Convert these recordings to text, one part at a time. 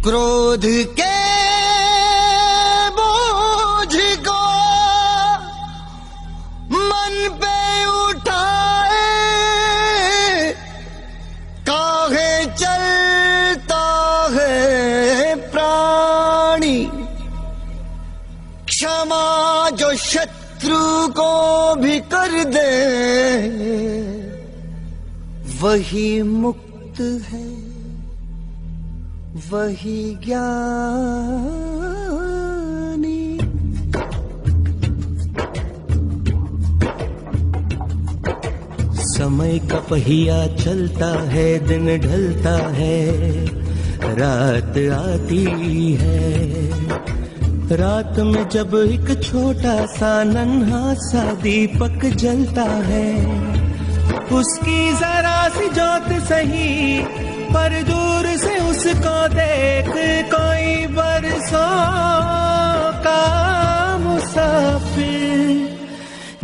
क्रोध के बोझ को मन पे उठाए काहे चलता है प्राणी। क्षमा जो शत्रु को भी कर दे वही मुक्त है, वही ज्ञानी। समय का पहिया चलता है, दिन ढलता है, रात आती है। रात में जब एक छोटा सा नन्हा सा दीपक जलता है, उसकी जरा सी जोत सही पर दूर से उसको देख कोई बरसों का मुसाफिर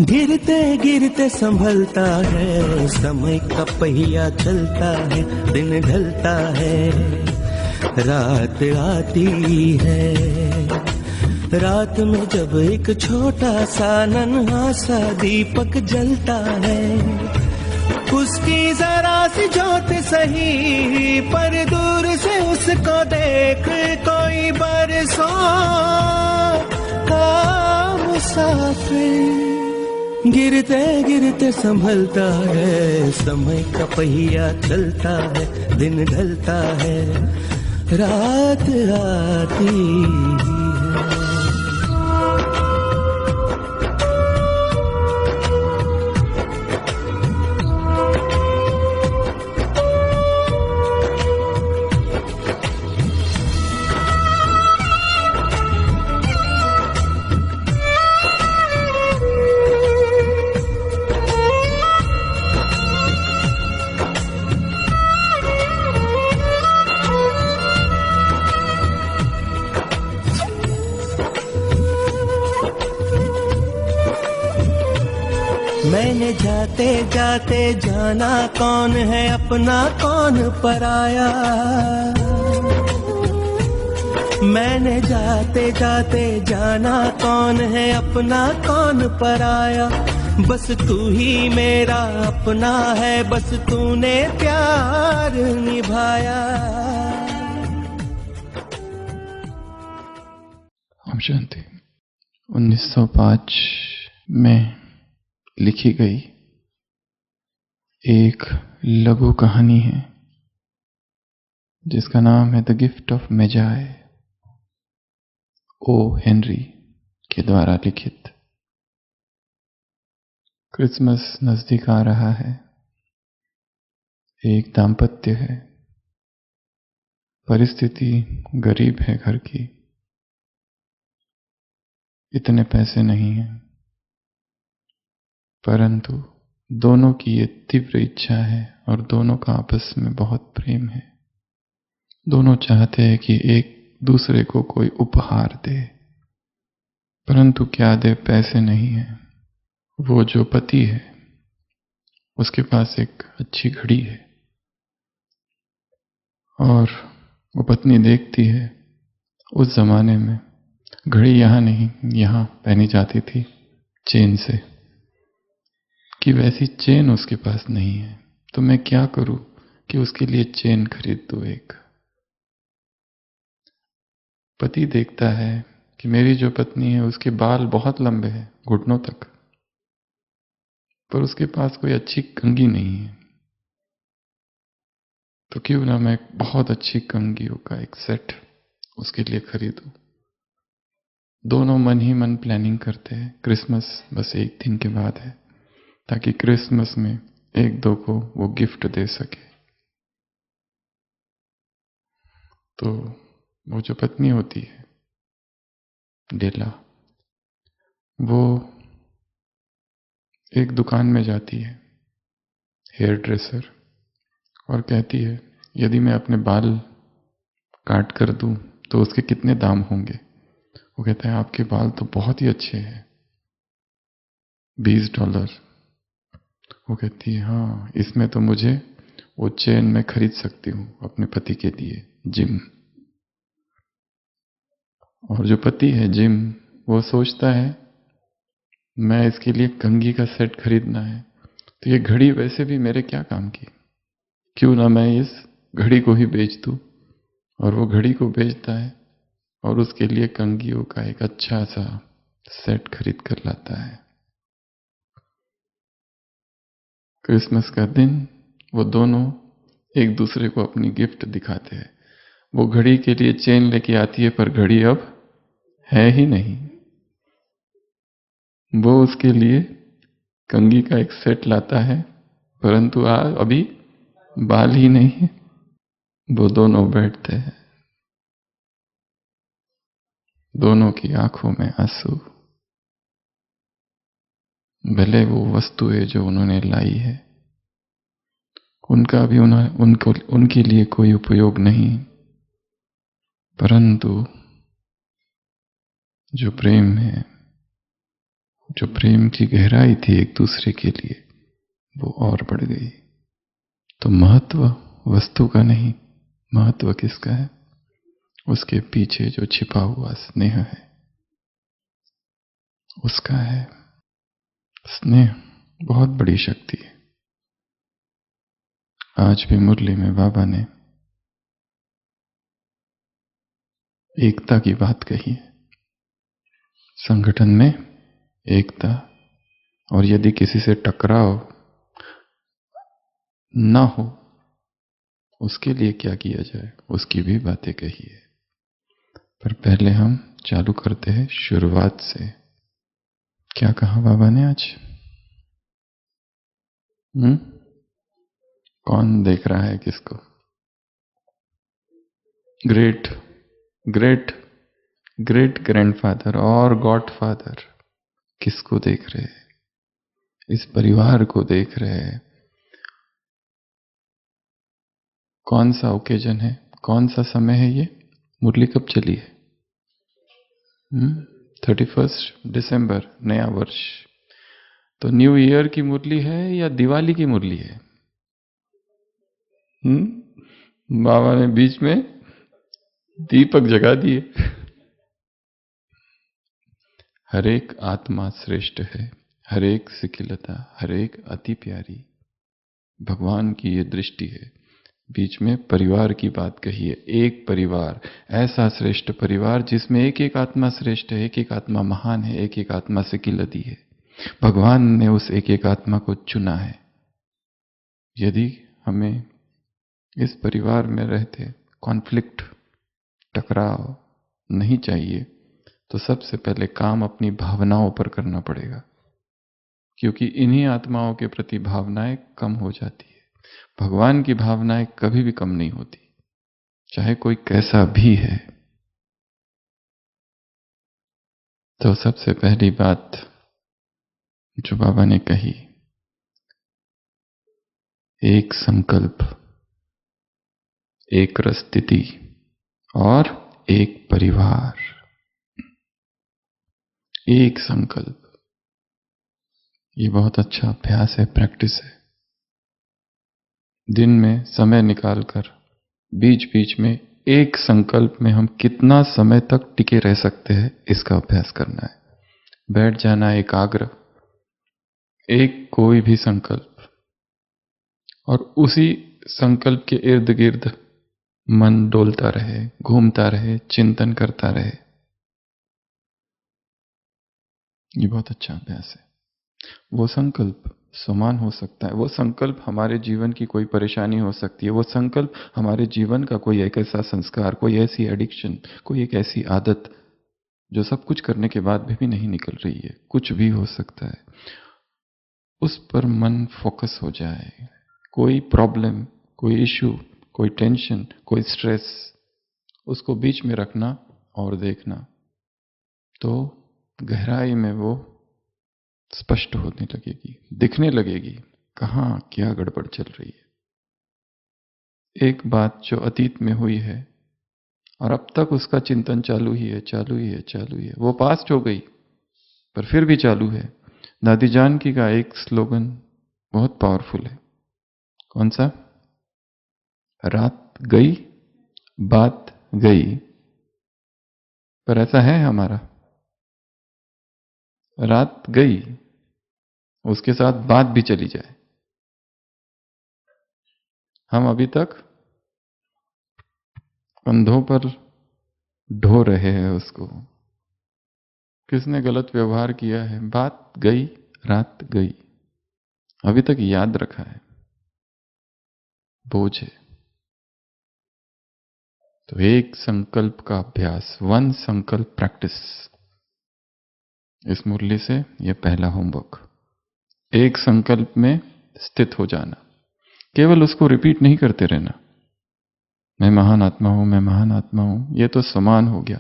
गिरते गिरते संभलता है। समय का पहिया चलता है, दिन ढलता है, रात आती है। रात में जब एक छोटा सा नन्हा सा दीपक जलता है, उसकी जरा सी जोत सही पर दूर से उसको देख कोई बरसों का मुसाफिर गिरते गिरते संभलता है। समय का पहिया चलता है, दिन ढलता है, रात आती है। मैंने जाते जाते जाना कौन है अपना कौन पराया। मैंने जाते जाते जाना कौन है अपना कौन पराया। बस तू ही मेरा अपना है, बस तूने प्यार निभाया। ओम शांति। 1905 में लिखी गई एक लघु कहानी है जिसका नाम है the gift of Magi, O Henry के द्वारा लिखित। क्रिसमस नजदीक आ रहा है। एक दाम्पत्य है, परिस्थिति गरीब है घर की, इतने पैसे नहीं हैं, परंतु दोनों की ये तीव्र इच्छा है और दोनों का आपस में बहुत प्रेम है। दोनों चाहते हैं कि एक दूसरे को कोई उपहार दे, परंतु क्या दे, पैसे नहीं है। वो जो पति है उसके पास एक अच्छी घड़ी है और वो पत्नी देखती है, उस जमाने में घड़ी यहाँ नहीं, यहाँ पहनी जाती थी चेन से, कि वैसी चेन उसके पास नहीं है, तो मैं क्या करूं कि उसके लिए चेन खरीद दूं एक। पति देखता है कि मेरी जो पत्नी है उसके बाल बहुत लंबे हैं, घुटनों तक, पर उसके पास कोई अच्छी कंघी नहीं है, तो क्यों ना मैं बहुत अच्छी कंघियों का एक सेट उसके लिए खरीदूं। दोनों मन ही मन प्लानिंग करते हैं। क्रिसमस बस एक दिन के बाद है, ताकि क्रिसमस में एक दो को वो गिफ्ट दे सके। तो वो जो पत्नी होती है डेला, वो एक दुकान में जाती है, हेयर ड्रेसर, और कहती है यदि मैं अपने बाल काट कर दूं तो उसके कितने दाम होंगे। वो कहता है आपके बाल तो बहुत ही अच्छे हैं, $20। वो कहती है हाँ, इसमें तो मुझे वो चेन मैं खरीद सकती हूँ अपने पति के लिए, जिम। और जो पति है जिम, वो सोचता है मैं इसके लिए कंघी का सेट खरीदना है, तो ये घड़ी वैसे भी मेरे क्या काम की, क्यों ना मैं इस घड़ी को ही बेच दूं। और वो घड़ी को बेचता है और उसके लिए कंघियों का एक अच्छा सा सेट खरीद कर लाता है। क्रिसमस का दिन वो दोनों एक दूसरे को अपनी गिफ्ट दिखाते हैं। वो घड़ी के लिए चेन लेके आती है, पर घड़ी अब है ही नहीं। वो उसके लिए कंघी का एक सेट लाता है, परंतु अभी बाल ही नहीं है। वो दोनों बैठते हैं, दोनों की आंखों में आंसू। भले वो वस्तु है जो उन्होंने लाई है, उनका भी उनके लिए कोई उपयोग नहीं, परंतु जो प्रेम है, जो प्रेम की गहराई थी एक दूसरे के लिए, वो और बढ़ गई। तो महत्व वस्तु का नहीं, महत्व किसका है? उसके पीछे जो छिपा हुआ स्नेह है, उसका है। स्नेह बहुत बड़ी शक्ति है। आज भी मुरली में बाबा ने एकता की बात कही है। संगठन में एकता, और यदि किसी से टकराव ना हो, उसके लिए क्या किया जाए, उसकी भी बातें कही है। पर पहले हम चालू करते हैं शुरुआत से। क्या कहा बाबा ने आज? कौन देख रहा है किसको? ग्रेट ग्रेट ग्रेट ग्रैंडफादर और गॉडफादर किसको देख रहे हैं? इस परिवार को देख रहे हैं। कौन सा ओकेजन है, कौन सा समय है ये? मुरली कब चली है? 31 दिसंबर, नया वर्ष। तो न्यू ईयर की मुरली है या दिवाली की मुरली है? बाबा ने बीच में दीपक जगा दिए। हर एक आत्मा श्रेष्ठ है, हर एक सिकिलता, हर एक अति प्यारी। भगवान की ये दृष्टि है। बीच में परिवार की बात कही है। एक परिवार, ऐसा श्रेष्ठ परिवार जिसमें एक एक आत्मा श्रेष्ठ है, एक एक आत्मा महान है, एक एक आत्मा सिकिलती है। भगवान ने उस एक एक आत्मा को चुना है। यदि हमें इस परिवार में रहते कॉन्फ्लिक्ट, टकराव नहीं चाहिए, तो सबसे पहले काम अपनी भावनाओं पर करना पड़ेगा, क्योंकि इन्हीं आत्माओं के प्रति भावनाएं कम हो जाती है। भगवान की भावनाएं कभी भी कम नहीं होती, चाहे कोई कैसा भी है। तो सबसे पहली बात जो बाबा ने कही, एक संकल्प, एक स्थिति और एक परिवार। एक संकल्प, ये बहुत अच्छा अभ्यास है, प्रैक्टिस है। दिन में समय निकालकर बीच बीच में एक संकल्प में हम कितना समय तक टिके रह सकते हैं, इसका अभ्यास करना है। बैठ जाना एकाग्र, एक कोई भी संकल्प, और उसी संकल्प के इर्द गिर्द मन डोलता रहे, घूमता रहे, चिंतन करता रहे। ये बहुत अच्छा अभ्यास है। वो संकल्प समान हो सकता है, वो संकल्प हमारे जीवन की कोई परेशानी हो सकती है, वो संकल्प हमारे जीवन का कोई एक ऐसा संस्कार, कोई ऐसी एडिक्शन, कोई एक ऐसी आदत जो सब कुछ करने के बाद भी नहीं निकल रही है, कुछ भी हो सकता है। उस पर मन फोकस हो जाए। कोई प्रॉब्लम, कोई इश्यू, कोई टेंशन, कोई स्ट्रेस, उसको बीच में रखना और देखना, तो गहराई में वो स्पष्ट होने लगेगी, दिखने लगेगी कहाँ क्या गड़बड़ चल रही है। एक बात जो अतीत में हुई है और अब तक उसका चिंतन चालू ही है, चालू ही है, चालू ही है, वो पास्ट हो गई पर फिर भी चालू है। दादी जानकी का एक स्लोगन बहुत पावरफुल है। कौन सा? रात गई, बात गई, पर ऐसा है हमारा? रात गई, उसके साथ बात भी चली जाए, हम अभी तक कंधों पर ढो रहे हैं उसको। किसने गलत व्यवहार किया है, बात गई, रात गई, अभी तक याद रखा है, बोझ है। तो एक संकल्प का अभ्यास, वन संकल्प प्रैक्टिस, इस मुरली से यह पहला होमवर्क। एक संकल्प में स्थित हो जाना, केवल उसको रिपीट नहीं करते रहना, मैं महान आत्मा हूं, मैं महान आत्मा हूं, यह तो समान हो गया।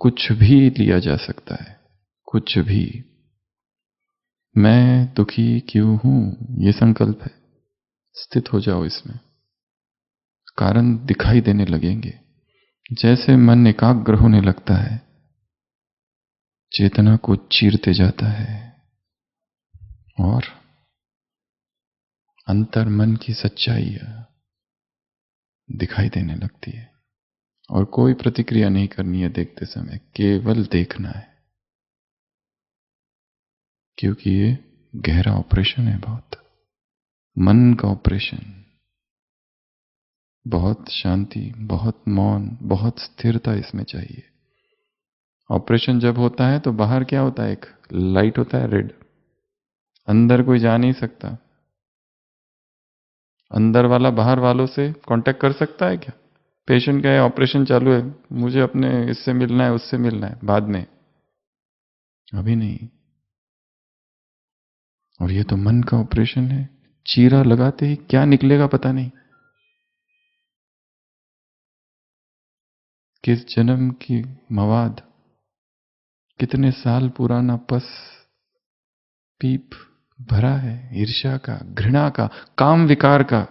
कुछ भी लिया जा सकता है, कुछ भी। मैं दुखी क्यों हूं, यह संकल्प है, स्थित हो जाओ इसमें। कारण दिखाई देने लगेंगे, जैसे मन एकाग्र होने लगता है, चेतना को चीरते जाता है और अंतर मन की सच्चाई दिखाई देने लगती है। और कोई प्रतिक्रिया नहीं करनी है देखते समय, केवल देखना है, क्योंकि ये गहरा ऑपरेशन है, बहुत मन का ऑपरेशन। बहुत शांति, बहुत मौन, बहुत स्थिरता इसमें चाहिए। ऑपरेशन जब होता है तो बाहर क्या होता है, एक लाइट होता है रेड, अंदर कोई जा नहीं सकता। अंदर वाला बाहर वालों से कांटेक्ट कर सकता है क्या? पेशेंट का ऑपरेशन चालू है, मुझे अपने इससे मिलना है, उससे मिलना है, बाद में, अभी नहीं। और ये तो मन का ऑपरेशन है, चीरा लगाते ही क्या निकलेगा पता नहीं। किस जन्म की मवाद, कितने साल पुराना पस पीप भरा है, ईर्ष्या का, घृणा का, काम विकार का।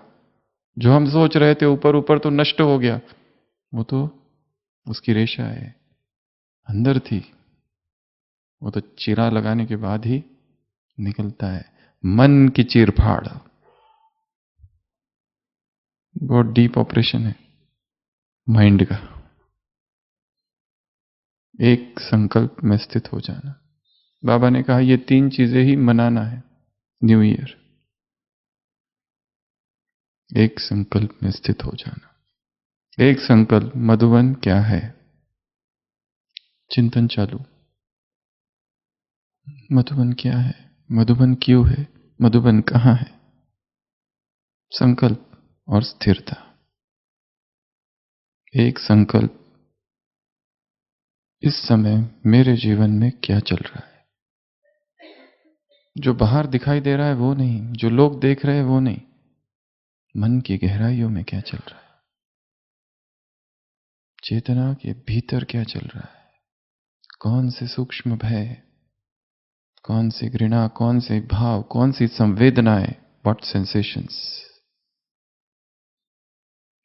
जो हम सोच रहे थे ऊपर ऊपर तो नष्ट हो गया, वो तो उसकी रेशा है, अंदर थी, वो तो चीरा लगाने के बाद ही निकलता है। मन की चीरफाड़ बहुत डीप ऑपरेशन है माइंड का। एक संकल्प में स्थित हो जाना। बाबा ने कहा ये 3 चीजें ही मनाना है न्यू ईयर। एक संकल्प में स्थित हो जाना। एक संकल्प, मधुबन क्या है, चिंतन चालू। मधुबन क्या है, मधुबन क्यों है, मधुबन कहां है। संकल्प और स्थिरता। एक संकल्प, इस समय मेरे जीवन में क्या चल रहा है। जो बाहर दिखाई दे रहा है वो नहीं, जो लोग देख रहे हैं वो नहीं, मन की गहराइयों में क्या चल रहा है, चेतना के भीतर क्या चल रहा है। कौन से सूक्ष्म भय, कौन सी घृणा, कौन से भाव, कौन सी संवेदनाएं, व्हाट सेंसेशंस,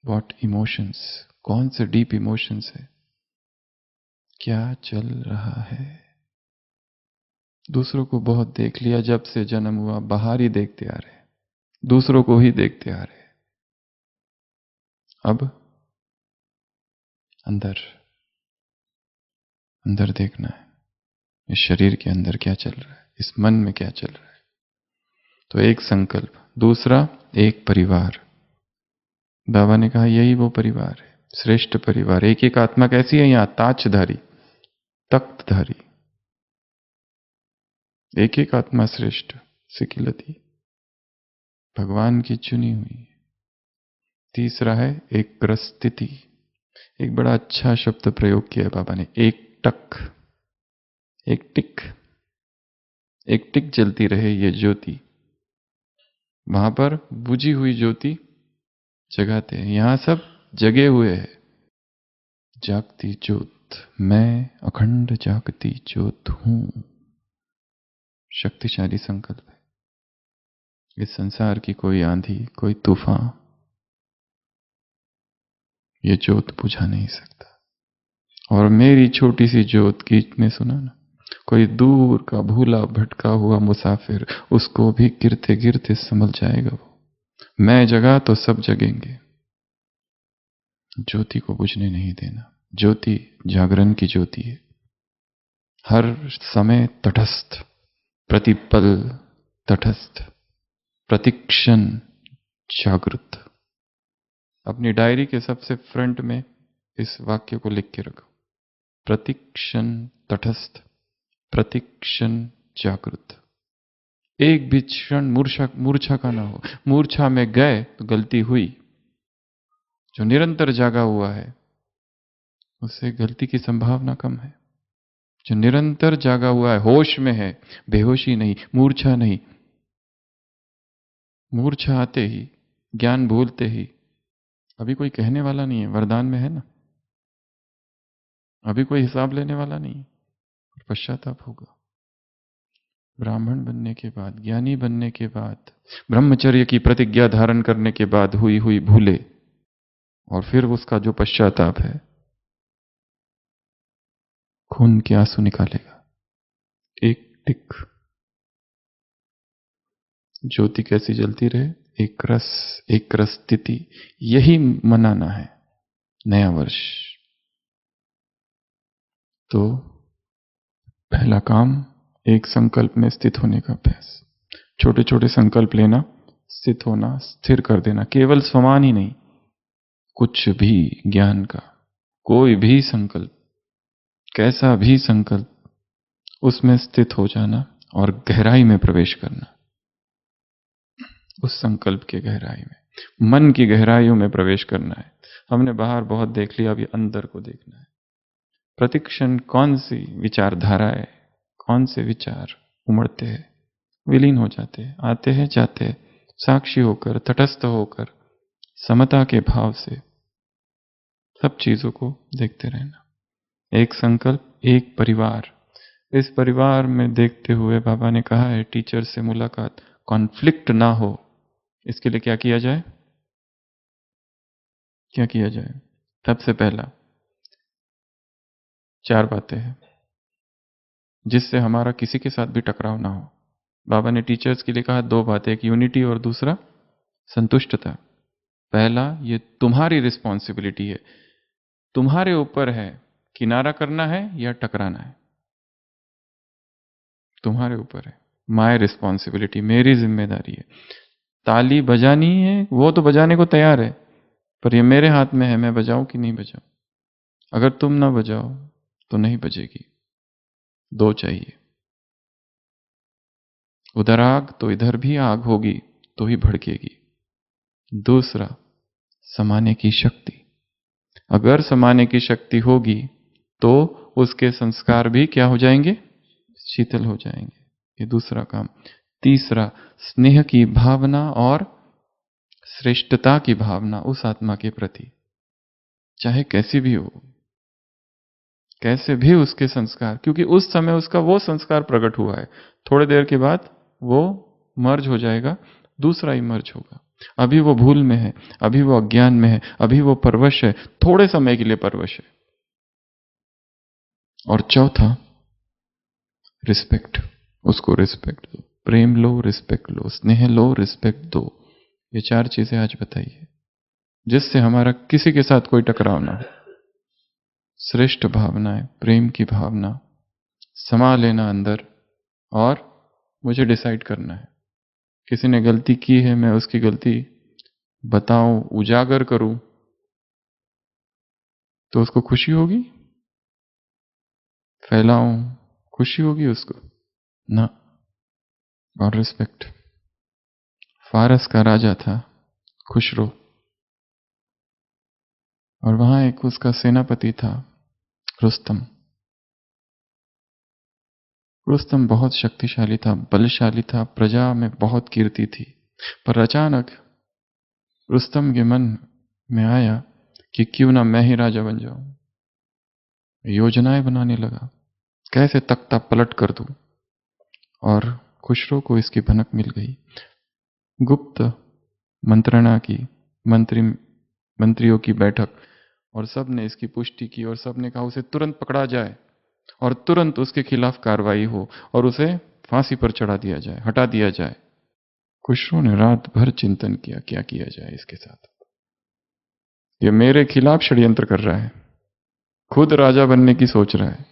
व्हाट इमोशंस, कौन से डीप इमोशंस है, क्या चल रहा है। दूसरों को बहुत देख लिया, जब से जन्म हुआ बाहर ही देखते आ रहे, दूसरों को ही देखते आ रहे। अब अंदर अंदर देखना है, इस शरीर के अंदर क्या चल रहा है, इस मन में क्या चल रहा है। तो एक संकल्प। दूसरा, एक परिवार। बाबा ने कहा यही वो परिवार है, श्रेष्ठ परिवार। एक एक आत्मा कैसी है यहां, ताजधारी, तख्तधारी, एक एक आत्मा श्रेष्ठ, सिकिलती, भगवान की चुनी हुई। तीसरा है एक ग्रस्थिति। एक बड़ा अच्छा शब्द प्रयोग किया है बाबा ने, एक टक, एक टिक, एक टिक जलती रहे ये ज्योति। वहां पर बुझी हुई ज्योति जगाते हैं, यहां सब जगे हुए हैं। जागती ज्योत, मैं अखंड जागती ज्योत हूं। शक्तिशाली संकल्प है। इस संसार की कोई आंधी, कोई तूफान ये ज्योत बुझा नहीं सकता। और मेरी छोटी सी ज्योत, गीत में सुना ना, कोई दूर का भूला भटका हुआ मुसाफिर, उसको भी गिरते गिरते संभल जाएगा वो। मैं जगा तो सब जगेंगे। ज्योति को बुझने नहीं देना। ज्योति जागरण की ज्योति है, हर समय तटस्थ, प्रतिपल तटस्थ, प्रतिक्षण जागृत। अपनी डायरी के सबसे फ्रंट में इस वाक्य को लिख के रखो, प्रतिक्षण तटस्थ, प्रतिक्षण जागृत। एक भी क्षण मूर्छा का ना हो। मूर्छा में गए तो गलती हुई। जो निरंतर जागा हुआ है उससे गलती की संभावना कम है। जो निरंतर जागा हुआ है, होश में है, बेहोशी नहीं, मूर्छा नहीं। मूर्छा आते ही, ज्ञान भूलते ही, अभी कोई कहने वाला नहीं है, वरदान में है ना, अभी कोई हिसाब लेने वाला नहीं है, पश्चाताप होगा। ब्राह्मण बनने के बाद, ज्ञानी बनने के बाद, ब्रह्मचर्य की प्रतिज्ञा धारण करने के बाद हुई हुई भूले, और फिर उसका जो पश्चाताप है, खून के आंसू निकालेगा। एक टिक। ज्योति कैसी जलती रहे, एक रस स्थिति, यही मनाना है नया वर्ष। तो पहला काम, एक संकल्प में स्थित होने का अभ्यास। छोटे छोटे संकल्प लेना, स्थित होना, स्थिर कर देना। केवल स्वमान ही नहीं, कुछ भी ज्ञान का कोई भी संकल्प, कैसा भी संकल्प, उसमें स्थित हो जाना और गहराई में प्रवेश करना। उस संकल्प के गहराई में, मन की गहराइयों में प्रवेश करना है। हमने बाहर बहुत देख लिया, अभी अंदर को देखना है। प्रतिक्षण कौन सी विचारधारा है, कौन से विचार उमड़ते हैं, विलीन हो जाते हैं, आते हैं जाते हैं, साक्षी होकर, तटस्थ होकर, समता के भाव से सब चीजों को देखते रहना। एक संकल्प, एक परिवार। इस परिवार में देखते हुए बाबा ने कहा है, टीचर से मुलाकात, कॉन्फ्लिक्ट ना हो, इसके लिए क्या किया जाए? क्या किया जाए? सबसे पहला 4 बातें हैं जिससे हमारा किसी के साथ भी टकराव ना हो। बाबा ने टीचर्स के लिए कहा 2 बातें, एक यूनिटी और दूसरा संतुष्टता। पहला, ये तुम्हारी रिस्पॉन्सिबिलिटी है, तुम्हारे ऊपर है, किनारा करना है या टकराना है, तुम्हारे ऊपर है। माय रिस्पॉन्सिबिलिटी, मेरी जिम्मेदारी है। ताली बजानी है, वो तो बजाने को तैयार है, पर ये मेरे हाथ में है, मैं बजाऊं कि नहीं बजाऊं। अगर तुम ना बजाओ तो नहीं बजेगी। 2 चाहिए। उधर आग तो इधर भी आग होगी, तो ही भड़केगी। दूसरा, समाने की शक्ति। अगर समाने की शक्ति होगी तो उसके संस्कार भी क्या हो जाएंगे? शीतल हो जाएंगे। ये दूसरा काम। तीसरा, स्नेह की भावना और श्रेष्ठता की भावना उस आत्मा के प्रति, चाहे कैसी भी हो, कैसे भी उसके संस्कार, क्योंकि उस समय उसका वो संस्कार प्रकट हुआ है, थोड़ी देर के बाद वो मर्ज हो जाएगा, दूसरा ही मर्ज होगा। अभी वो भूल में है, अभी वो अज्ञान में है, अभी वो परवश है, थोड़े समय के लिए परवश है। और चौथा, रिस्पेक्ट। उसको रिस्पेक्ट दो, प्रेम लो, रिस्पेक्ट लो, स्नेह लो, रिस्पेक्ट दो। ये 4 चीजें आज बताइए जिससे हमारा किसी के साथ कोई टकराव ना हो। श्रेष्ठ भावनाएं, प्रेम की भावना, समा लेना अंदर, और मुझे डिसाइड करना है। किसी ने गलती की है, मैं उसकी गलती बताऊं, उजागर करूं, तो उसको खुशी होगी? फैलाऊं, खुशी होगी उसको ना। और रिस्पेक्ट। फारस का राजा था खुसरो, और वहां एक उसका सेनापति था रुस्तम। रुस्तम बहुत शक्तिशाली था, बलशाली था, प्रजा में बहुत कीर्ति थी। पर अचानक रुस्तम के मन में आया कि क्यों ना मैं ही राजा बन जाऊं। योजनाएं बनाने लगा, कैसे तख्ता पलट कर दूं। और खुसरो को इसकी भनक मिल गई। गुप्त मंत्रणा की, मंत्रियों की बैठक, और सब ने इसकी पुष्टि की, और सब ने कहा उसे तुरंत पकड़ा जाए और तुरंत उसके खिलाफ कार्रवाई हो और उसे फांसी पर चढ़ा दिया जाए, हटा दिया जाए। खुसरो ने रात भर चिंतन किया, क्या किया जाए इसके साथ। ये मेरे खिलाफ षड्यंत्र कर रहा है, खुद राजा बनने की सोच रहा है।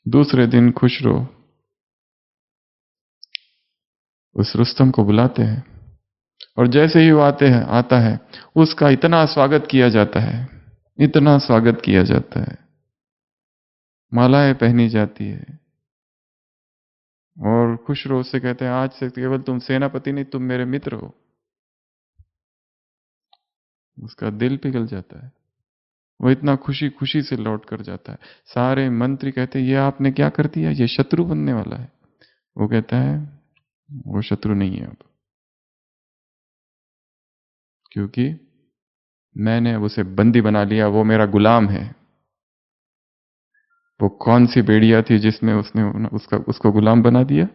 दूसरे दिन खुसरो उस रुस्तम को बुलाते हैं और जैसे ही वो आता है उसका इतना स्वागत किया जाता है, इतना स्वागत किया जाता है, मालाएं पहनी जाती है और खुसरो उससे कहते हैं आज से केवल तुम सेनापति नहीं, तुम मेरे मित्र हो। उसका दिल पिघल जाता है, वो इतना खुशी खुशी से लौट कर जाता है। सारे मंत्री कहते हैं ये आपने क्या कर दिया, ये शत्रु बनने वाला है। वो कहता है वो शत्रु नहीं है अब, क्योंकि मैंने उसे बंदी बना लिया, वो मेरा गुलाम है। वो कौन सी बेड़िया थी जिसमें उसने उसको गुलाम बना दिया?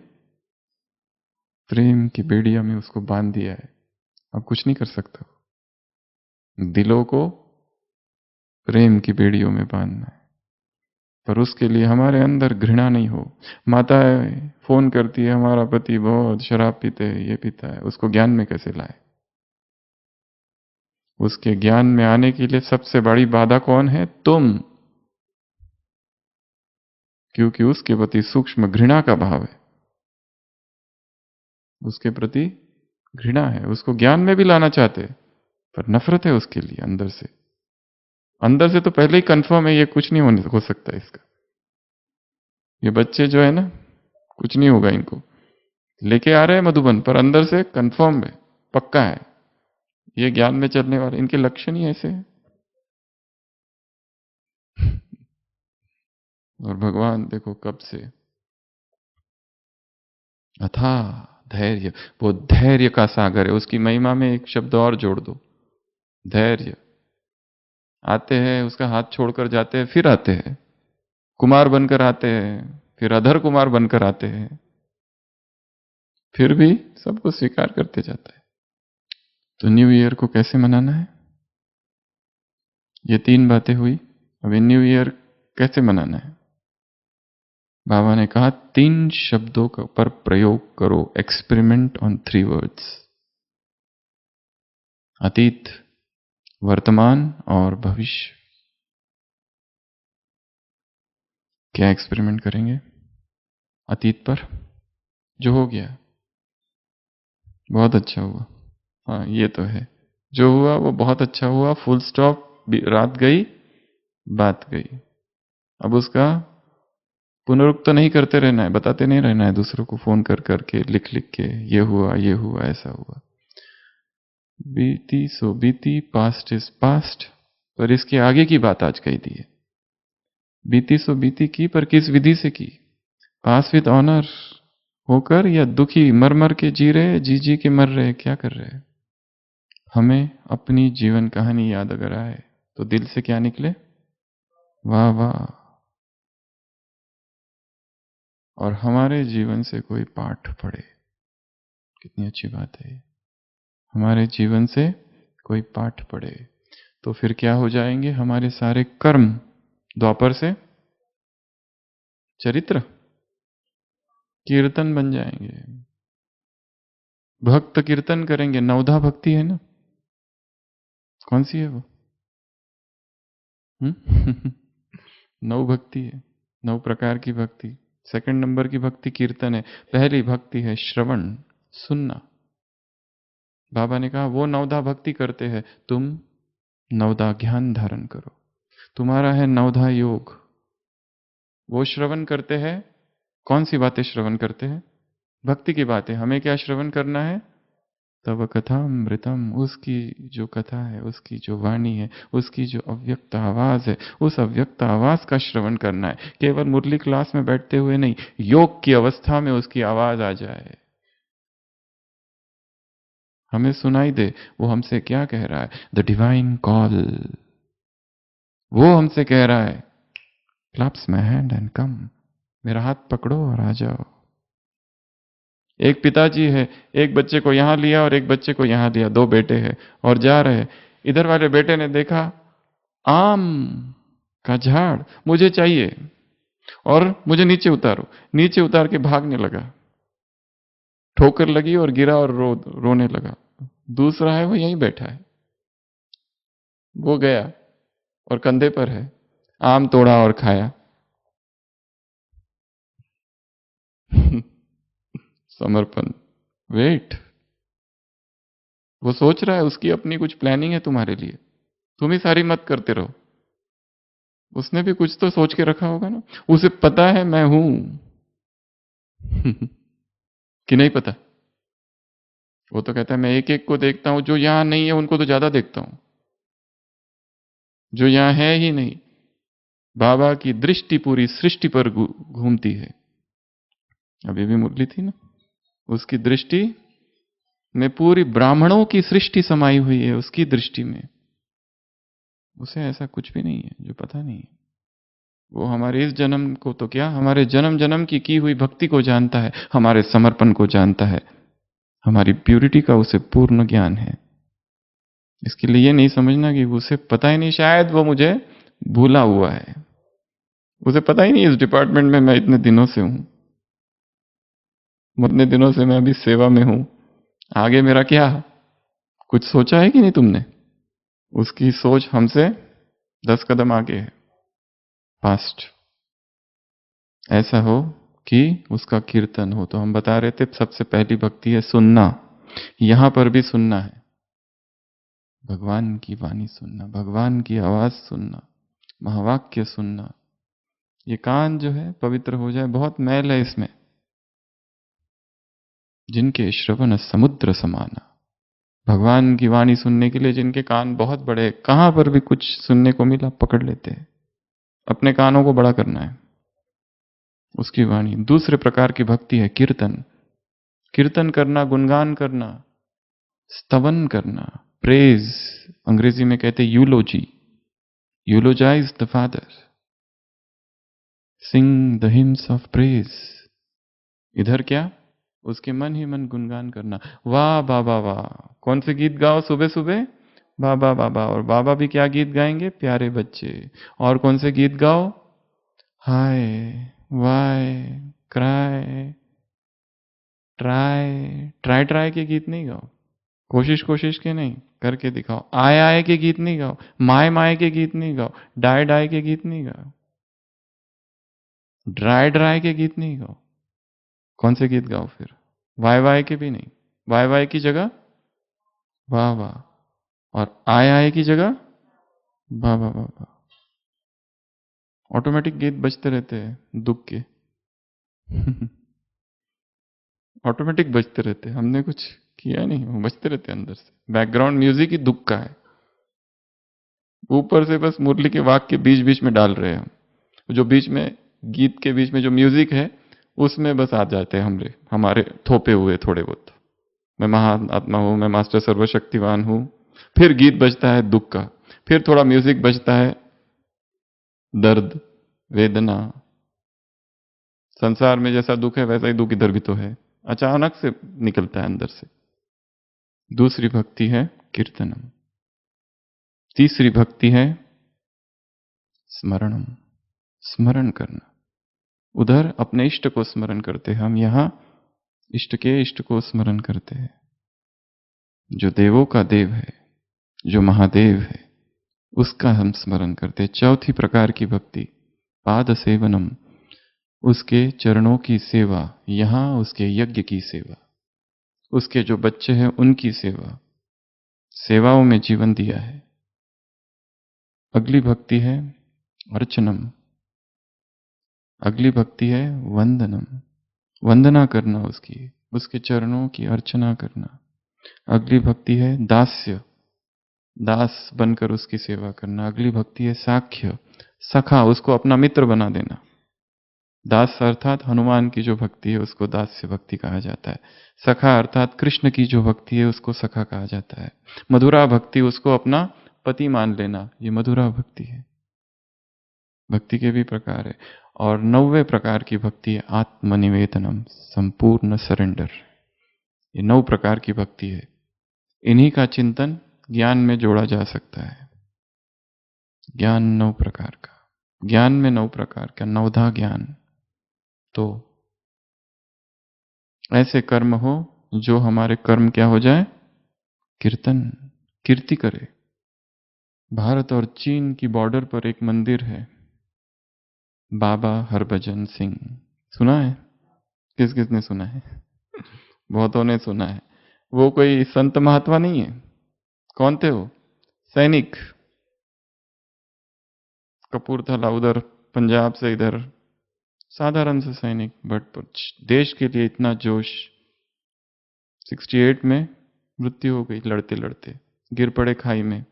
प्रेम की बेड़िया में उसको बांध दिया है। अब कुछ नहीं कर सकता। दिलों को प्रेम की बेड़ियों में बांधना है, पर उसके लिए हमारे अंदर घृणा नहीं हो। माता फोन करती है हमारा पति बहुत शराब पीते है, ये पीता है, उसको ज्ञान में कैसे लाए? उसके ज्ञान में आने के लिए सबसे बड़ी बाधा कौन है? तुम। क्योंकि उसके प्रति सूक्ष्म घृणा का भाव है, उसके प्रति घृणा है। उसको ज्ञान में भी लाना चाहते पर नफरत है उसके लिए अंदर से। अंदर से तो पहले ही कंफर्म है ये कुछ नहीं हो सकता इसका। ये बच्चे जो है ना, कुछ नहीं होगा इनको, लेके आ रहे हैं मधुबन, पर अंदर से कंफर्म है, पक्का है ये ज्ञान में चलने वाले। इनके लक्षण ही ऐसे हैं। और भगवान देखो कब से अथाह धैर्य, वो धैर्य का सागर है। उसकी महिमा में एक शब्द और जोड़ दो, धैर्य। आते हैं, उसका हाथ छोड़कर जाते हैं, फिर आते हैं, कुमार बनकर आते हैं, फिर अधर कुमार बनकर आते हैं, फिर भी सबको स्वीकार करते जाता है। तो न्यू ईयर को कैसे मनाना है? ये 3 बातें हुई। अब न्यू ईयर कैसे मनाना है? बाबा ने कहा 3 शब्दों पर प्रयोग करो, एक्सपेरिमेंट ऑन 3 वर्ड्स, अतीत, वर्तमान और भविष्य। क्या एक्सपेरिमेंट करेंगे? अतीत पर, जो हो गया बहुत अच्छा हुआ, हाँ ये तो है, जो हुआ वो बहुत अच्छा हुआ, फुल स्टॉप, रात गई बात गई। अब उसका पुनरुक्त नहीं करते रहना है, बताते नहीं रहना है दूसरों को, फोन कर करके, लिख लिख के, ये हुआ ऐसा हुआ। बीती सो बीती, पास्ट इज पास्ट, पर इसके आगे की बात आज कही दी है। बीती सो बीती की, पर किस विधि से की? पास विद ऑनर होकर, या दुखी मर मर के जी रहे, जी जी के मर रहे, क्या कर रहे? हमें अपनी जीवन कहानी याद अगर आए तो दिल से क्या निकले? वाह वाह। और हमारे जीवन से कोई पाठ पढ़े, कितनी अच्छी बात है। हमारे जीवन से कोई पाठ पढ़े तो फिर क्या हो जाएंगे? हमारे सारे कर्म द्वापर से चरित्र कीर्तन बन जाएंगे। भक्त कीर्तन करेंगे। नवधा भक्ति है ना, कौन सी है वो? नौ भक्ति है, 9 प्रकार की भक्ति। सेकंड नंबर की भक्ति कीर्तन है। पहली भक्ति है श्रवण, सुनना। बाबा ने कहा वो नवधा भक्ति करते हैं, तुम नवधा ज्ञान धारण करो। तुम्हारा है नवधा योग। वो श्रवण करते हैं, कौन सी बातें श्रवण करते हैं? भक्ति की बातें। हमें क्या श्रवण करना है? तब कथामृतम, उसकी जो कथा है, उसकी जो वाणी है, उसकी जो अव्यक्त आवाज है, उस अव्यक्त आवाज का श्रवण करना है। केवल मुरली क्लास में बैठते हुए नहीं, योग की अवस्था में उसकी आवाज आ जाए, हमें सुनाई दे वो हमसे क्या कह रहा है। द डिवाइन कॉल, वो हमसे कह रहा है clasps my hand and come, मेरा हाथ पकड़ो और आ जाओ। एक पिताजी है, एक बच्चे को यहां लिया और एक बच्चे को यहां लिया, 2 बेटे हैं और जा रहे। इधर वाले बेटे ने देखा आम का झाड़ मुझे चाहिए और मुझे नीचे उतारो, नीचे उतार के भागने लगा, ठोकर लगी और गिरा और रोने लगा। दूसरा है वो यहीं बैठा है, वो गया और कंधे पर है, आम तोड़ा और खाया। समर्पण। वेट, वो सोच रहा है, उसकी अपनी कुछ प्लानिंग है तुम्हारे लिए, तुम ही सारी मत करते रहो। उसने भी कुछ तो सोच के रखा होगा ना, उसे पता है मैं हूं। कि नहीं पता? वो तो कहता है मैं एक एक को देखता हूं, जो यहां नहीं है उनको तो ज्यादा देखता हूं, जो यहां है ही नहीं। बाबा की दृष्टि पूरी सृष्टि पर घूमती है। अभी भी मुरली थी ना, उसकी दृष्टि में पूरी ब्राह्मणों की सृष्टि समाई हुई है, उसकी दृष्टि में। उसे ऐसा कुछ भी नहीं है जो पता नहीं है। वो हमारे इस जन्म को तो क्या, हमारे जन्म जन्म की हुई भक्ति को जानता है, हमारे समर्पण को जानता है, हमारी प्यूरिटी का उसे पूर्ण ज्ञान है। इसके लिए ये नहीं समझना कि उसे पता ही नहीं, शायद वो मुझे भूला हुआ है, उसे पता ही नहीं इस डिपार्टमेंट में मैं इतने दिनों से हूं, उतने दिनों से मैं अभी सेवा में हूं, आगे मेरा क्या, कुछ सोचा है कि नहीं तुमने? उसकी सोच हमसे 10 कदम आगे है, फास्ट। ऐसा हो कि उसका कीर्तन हो। तो हम बता रहे थे सबसे पहली भक्ति है सुनना। यहां पर भी सुनना है, भगवान की वाणी सुनना, भगवान की आवाज सुनना, महावाक्य सुनना। ये कान जो है पवित्र हो जाए, बहुत मैल है इसमें। जिनके श्रवण समुद्र समाना, भगवान की वाणी सुनने के लिए जिनके कान बहुत बड़े, कहां पर भी कुछ सुनने को मिला पकड़ लेते हैं। अपने कानों को बड़ा करना है, उसकी वाणी। दूसरे प्रकार की भक्ति है कीर्तन। कीर्तन करना, गुणगान करना, स्तवन करना, प्रेज। अंग्रेजी में कहते eulogy, eulogise the father, sing the hymns of praise. इधर क्या, उसके मन ही मन गुणगान करना। वाह बाबा वाह, कौन से गीत गाओ सुबह सुबह? बाबा बाबा। और बाबा भी क्या गीत गाएंगे? प्यारे बच्चे। और कौन से गीत गाओ? हाय, वाय, क्राई, ट्राई। ट्राई ट्राई के गीत नहीं गाओ, कोशिश कोशिश के नहीं, करके दिखाओ। आए आए के गीत नहीं गाओ, माए माए के गीत नहीं गाओ, डाय डाय के गीत नहीं गाओ, ड्राई ड्राई के गीत नहीं गाओ। कौन से गीत गाओ फिर? वाय वाय के भी नहीं, वाय वाय की जगह वाह वाह, और आए आए की जगह वाह वाह वाह वाह। ऑटोमेटिक गीत बजते रहते हैं दुख के। ऑटोमेटिक बजते रहते हैं, हमने कुछ किया नहीं, वो बजते रहते हैं अंदर से। बैकग्राउंड म्यूजिक ही दुख का है, ऊपर से बस मुरली के वाक के बीच बीच में डाल रहे हैं हम। जो बीच में गीत के बीच में जो म्यूजिक है, उसमें बस आ जाते हैं हमारे थोपे हुए थोड़े बहुत। मैं महान आत्मा हूं, मैं मास्टर सर्वशक्तिवान हूं। फिर गीत बजता है दुख का, फिर थोड़ा म्यूजिक बजता है दर्द, वेदना। संसार में जैसा दुख है वैसा ही दुख इधर भी तो है, अचानक से निकलता है अंदर से। दूसरी भक्ति है कीर्तनम। तीसरी भक्ति है स्मरणम, स्मरण करना। उधर अपने इष्ट को स्मरण करते हैं, हम यहां इष्ट के इष्ट को स्मरण करते हैं। जो देवों का देव है, जो महादेव है, उसका हम स्मरण करते हैं। चौथी प्रकार की भक्ति पाद सेवनम, उसके चरणों की सेवा। यहां उसके यज्ञ की सेवा, उसके जो बच्चे हैं उनकी सेवा, सेवाओं में जीवन दिया है। अगली भक्ति है अर्चनम, अगली भक्ति है वंदनम, वंदना करना उसकी, उसके चरणों की अर्चना करना। अगली भक्ति है दास्य, दास बनकर उसकी सेवा करना। अगली भक्ति है साख्य, सखा, उसको अपना मित्र बना देना। दास अर्थात हनुमान की जो भक्ति है उसको दास्य भक्ति कहा जाता है। सखा अर्थात कृष्ण की जो भक्ति है उसको सखा कहा जाता है। मधुरा भक्ति, उसको अपना पति मान लेना, ये मधुरा भक्ति है। भक्ति के भी प्रकार है। और 9वें प्रकार की भक्ति है आत्मनिवेदनम, संपूर्ण सरेंडर। ये 9 प्रकार की भक्ति है। इन्हीं का चिंतन ज्ञान में जोड़ा जा सकता है। ज्ञान 9 प्रकार का, ज्ञान में 9 प्रकार का, 9धा ज्ञान। तो ऐसे कर्म हो जो हमारे कर्म क्या हो जाए? कीर्तन, कीर्ति करे। भारत और चीन की बॉर्डर पर एक मंदिर है, बाबा हरभजन सिंह सुना है? किस किसने सुना है? बहुतों ने सुना है। वो कोई संत महात्मा नहीं है। कौन थे वो? सैनिक, कपूरथला उधर पंजाब से इधर, साधारण से सैनिक, बट देश के लिए इतना जोश। 68 में मृत्यु हो गई लड़ते लड़ते, गिर पड़े खाई में।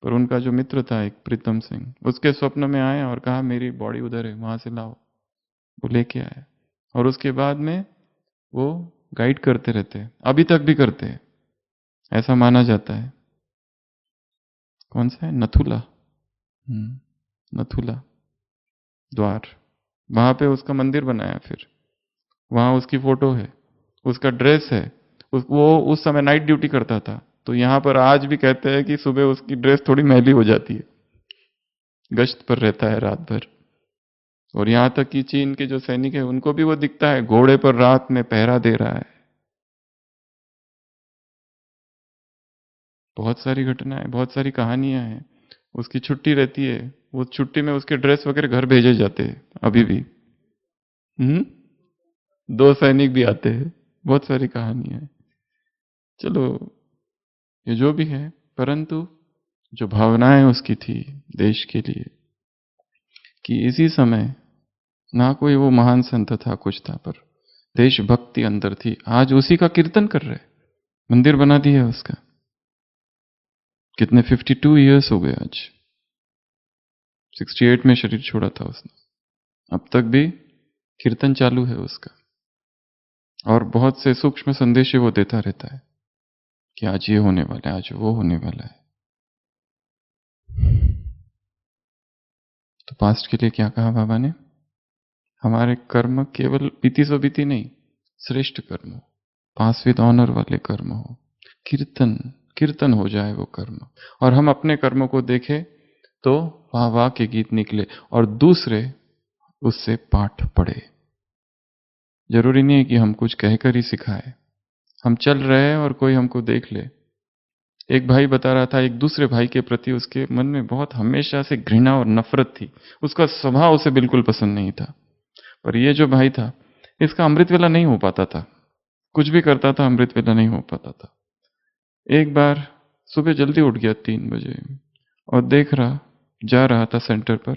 पर उनका जो मित्र था एक प्रीतम सिंह, उसके स्वप्न में आया और कहा मेरी बॉडी उधर है, वहां से लाओ। वो लेके आया और उसके बाद में वो गाइड करते रहते हैं, अभी तक भी करते हैं, ऐसा माना जाता है। कौन सा है? नथुला। नथुला द्वार, वहां पे उसका मंदिर बनाया। फिर वहां उसकी फोटो है, उसका ड्रेस है। वो उस समय नाइट ड्यूटी करता था, तो यहां पर आज भी कहते हैं कि सुबह उसकी ड्रेस थोड़ी मैली हो जाती है, गश्त पर रहता है रात भर। और यहां तक कि चीन के जो सैनिक है उनको भी वो दिखता है घोड़े पर रात में पहरा दे रहा है। बहुत सारी घटनाएं, बहुत सारी कहानियां हैं। उसकी छुट्टी रहती है, वो छुट्टी में उसके ड्रेस वगैरह घर भेजे जाते हैं अभी भी। 2 सैनिक भी आते हैं, बहुत सारी कहानियां हैं। चलो, ये जो भी है, परंतु जो भावनाएं उसकी थी देश के लिए, कि इसी समय ना कोई वो महान संत था कुछ था, पर देशभक्ति अंदर थी। आज उसी का कीर्तन कर रहे, मंदिर बना दिया उसका। कितने 52 इयर्स हो गए आज। 68 में शरीर छोड़ा था उसने, अब तक भी कीर्तन चालू है उसका। और बहुत से सूक्ष्म संदेश वो देता रहता है कि आज ये होने वाला है, आज वो होने वाला है। तो पास्ट के लिए क्या कहा बाबा ने? हमारे कर्म केवल बीती सो बीती नहीं, श्रेष्ठ कर्म हो, पास विद ऑनर वाले कर्म हो, कीर्तन कीर्तन हो जाए वो कर्म। और हम अपने कर्मों को देखें तो वाह वाह के गीत निकले और दूसरे उससे पाठ पढ़े। जरूरी नहीं है कि हम कुछ कहकर ही सिखाए, हम चल रहे हैं और कोई हमको देख ले। एक भाई बता रहा था, एक दूसरे भाई के प्रति उसके मन में बहुत हमेशा से घृणा और नफरत थी, उसका स्वभाव उसे बिल्कुल पसंद नहीं था। पर ये जो भाई था, इसका अमृत वेला नहीं हो पाता था, कुछ भी करता था अमृत वेला नहीं हो पाता था। एक बार सुबह जल्दी उठ गया 3 बजे और देख रहा, जा रहा था सेंटर पर,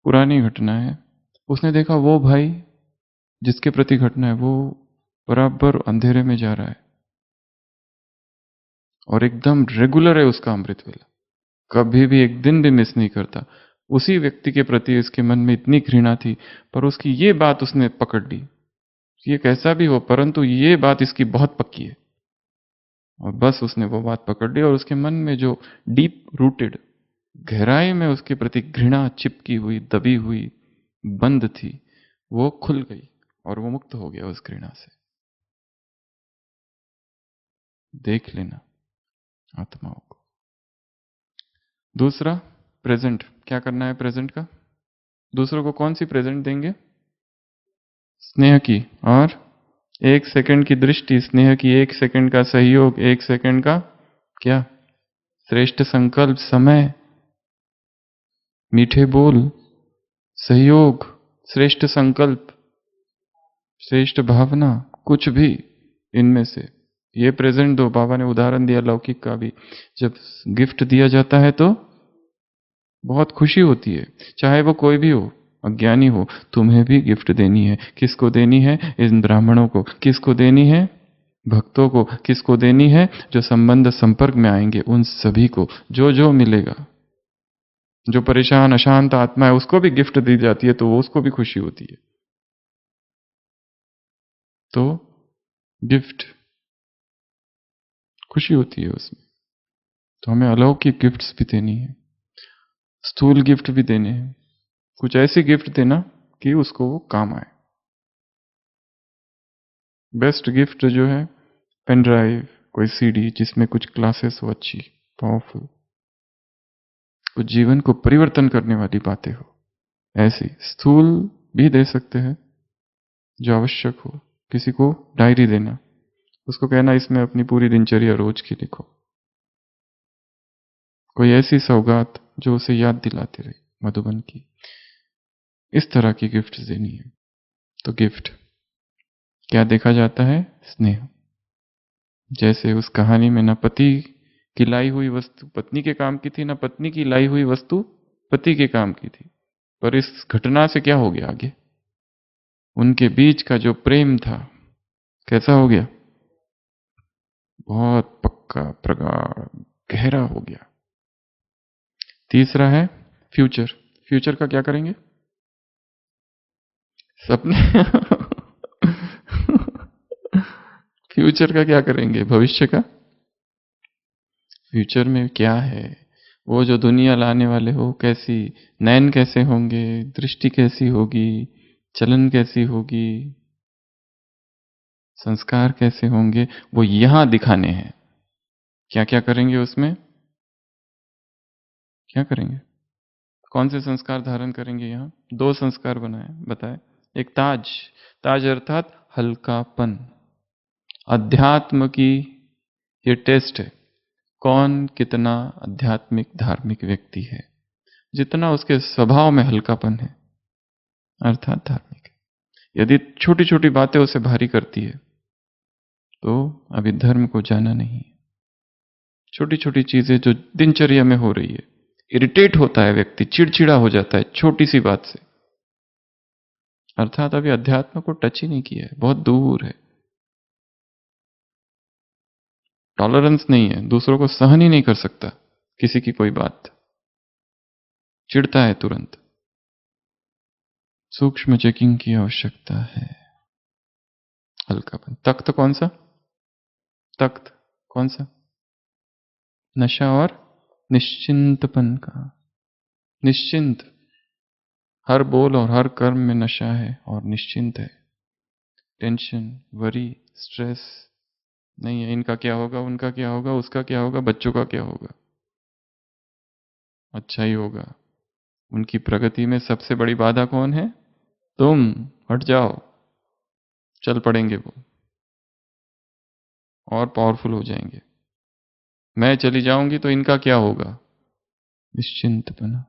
पुरानी घटना है। उसने देखा वो भाई जिसके प्रति घटना है वो बराबर अंधेरे में जा रहा है और एकदम रेगुलर है उसका अमृत वेला, कभी भी एक दिन भी मिस नहीं करता। उसी व्यक्ति के प्रति उसके मन में इतनी घृणा थी, पर उसकी ये बात उसने पकड़ ली, ये कैसा भी हो परंतु ये बात इसकी बहुत पक्की है। और बस उसने वो बात पकड़ ली और उसके मन में जो डीप रूटेड, गहराई में उसके प्रति घृणा चिपकी हुई, दबी हुई, बंद थी, वो खुल गई और वो मुक्त हो गया उस घृणा से। देख लेना आत्माओं को। दूसरा, प्रेजेंट। क्या करना है प्रेजेंट का? दूसरों को कौन सी प्रेजेंट देंगे? स्नेह की, और 1 सेकंड की दृष्टि, स्नेह की 1 सेकंड का सहयोग, 1 सेकंड का क्या? श्रेष्ठ संकल्प, समय, मीठे बोल, सहयोग, श्रेष्ठ संकल्प, श्रेष्ठ भावना, कुछ भी इनमें से ये प्रेजेंट दो। बाबा ने उदाहरण दिया लौकिक का भी, जब गिफ्ट दिया जाता है तो बहुत खुशी होती है, चाहे वो कोई भी हो, अज्ञानी हो, तुम्हें भी गिफ्ट देनी है। किसको देनी है? इन ब्राह्मणों को। किसको देनी है? भक्तों को। किसको देनी है? जो संबंध संपर्क में आएंगे उन सभी को, जो जो मिलेगा। जो परेशान अशांत आत्मा है उसको भी गिफ्ट दी जाती है, तो वो उसको भी खुशी होती है। तो गिफ्ट, खुशी होती है उसमें। तो हमें अलौकिक गिफ्ट्स भी देनी है, स्थूल गिफ्ट भी देने हैं। कुछ ऐसी गिफ्ट देना कि उसको वो काम आए। बेस्ट गिफ्ट जो है पेन ड्राइव, कोई सीडी जिसमें कुछ क्लासेस हो अच्छी, पावरफुल, कुछ जीवन को परिवर्तन करने वाली बातें हो, ऐसी। स्थूल भी दे सकते हैं जो आवश्यक हो। किसी को डायरी देना, उसको कहना इसमें अपनी पूरी दिनचर्या रोज की लिखो। कोई ऐसी सौगात जो उसे याद दिलाती रहे मधुबन की। इस तरह की गिफ्ट देनी है। तो गिफ्ट क्या देखा जाता है? स्नेह। जैसे उस कहानी में न पति की लाई हुई वस्तु पत्नी के काम की थी, न पत्नी की लाई हुई वस्तु पति के काम की थी। पर इस घटना से क्या हो गया आगे? उनके बीच का जो प्रेम था कैसा हो गया? बहुत पक्का, प्रगाढ़, गहरा हो गया। तीसरा है फ्यूचर। फ्यूचर का क्या करेंगे? सपने फ्यूचर का क्या करेंगे? भविष्य का। फ्यूचर में क्या है? वो जो दुनिया लाने वाले हो कैसी, नयन कैसे होंगे, दृष्टि कैसी होगी, चलन कैसी होगी, संस्कार कैसे होंगे, वो यहां दिखाने हैं। क्या क्या करेंगे उसमें? क्या करेंगे? कौन से संस्कार धारण करेंगे? यहां दो संस्कार बताए। एक ताज। ताज अर्थात हल्कापन। अध्यात्म की ये टेस्ट है, कौन कितना आध्यात्मिक धार्मिक व्यक्ति है। जितना उसके स्वभाव में हल्कापन है अर्थात धार्मिक है। यदि छोटी छोटी बातें उसे भारी करती है तो अभी धर्म को जाना नहीं है। छोटी छोटी चीजें जो दिनचर्या में हो रही है, इरिटेट होता है व्यक्ति, चिड़चिड़ा हो जाता है छोटी सी बात से, अर्थात अभी अध्यात्म को टच ही नहीं किया है, बहुत दूर है। टॉलरेंस नहीं है, दूसरों को सहन ही नहीं कर सकता किसी की कोई बात, चिढ़ता है तुरंत। सूक्ष्म चेकिंग की आवश्यकता है। हल्कापन। तख्त कौन सा? तख्त कौन सा? नशा और निश्चिंतपन का। निश्चिंत, हर बोल और हर कर्म में नशा है और निश्चिंत है। टेंशन, वरी, स्ट्रेस नहीं है। इनका क्या होगा, उनका क्या होगा, उसका क्या होगा, बच्चों का क्या होगा, अच्छा ही होगा। उनकी प्रगति में सबसे बड़ी बाधा कौन है? तुम। हट जाओ, चल पड़ेंगे वो और पावरफुल हो जाएंगे। मैं चली जाऊंगी तो इनका क्या होगा? निश्चिंत बना।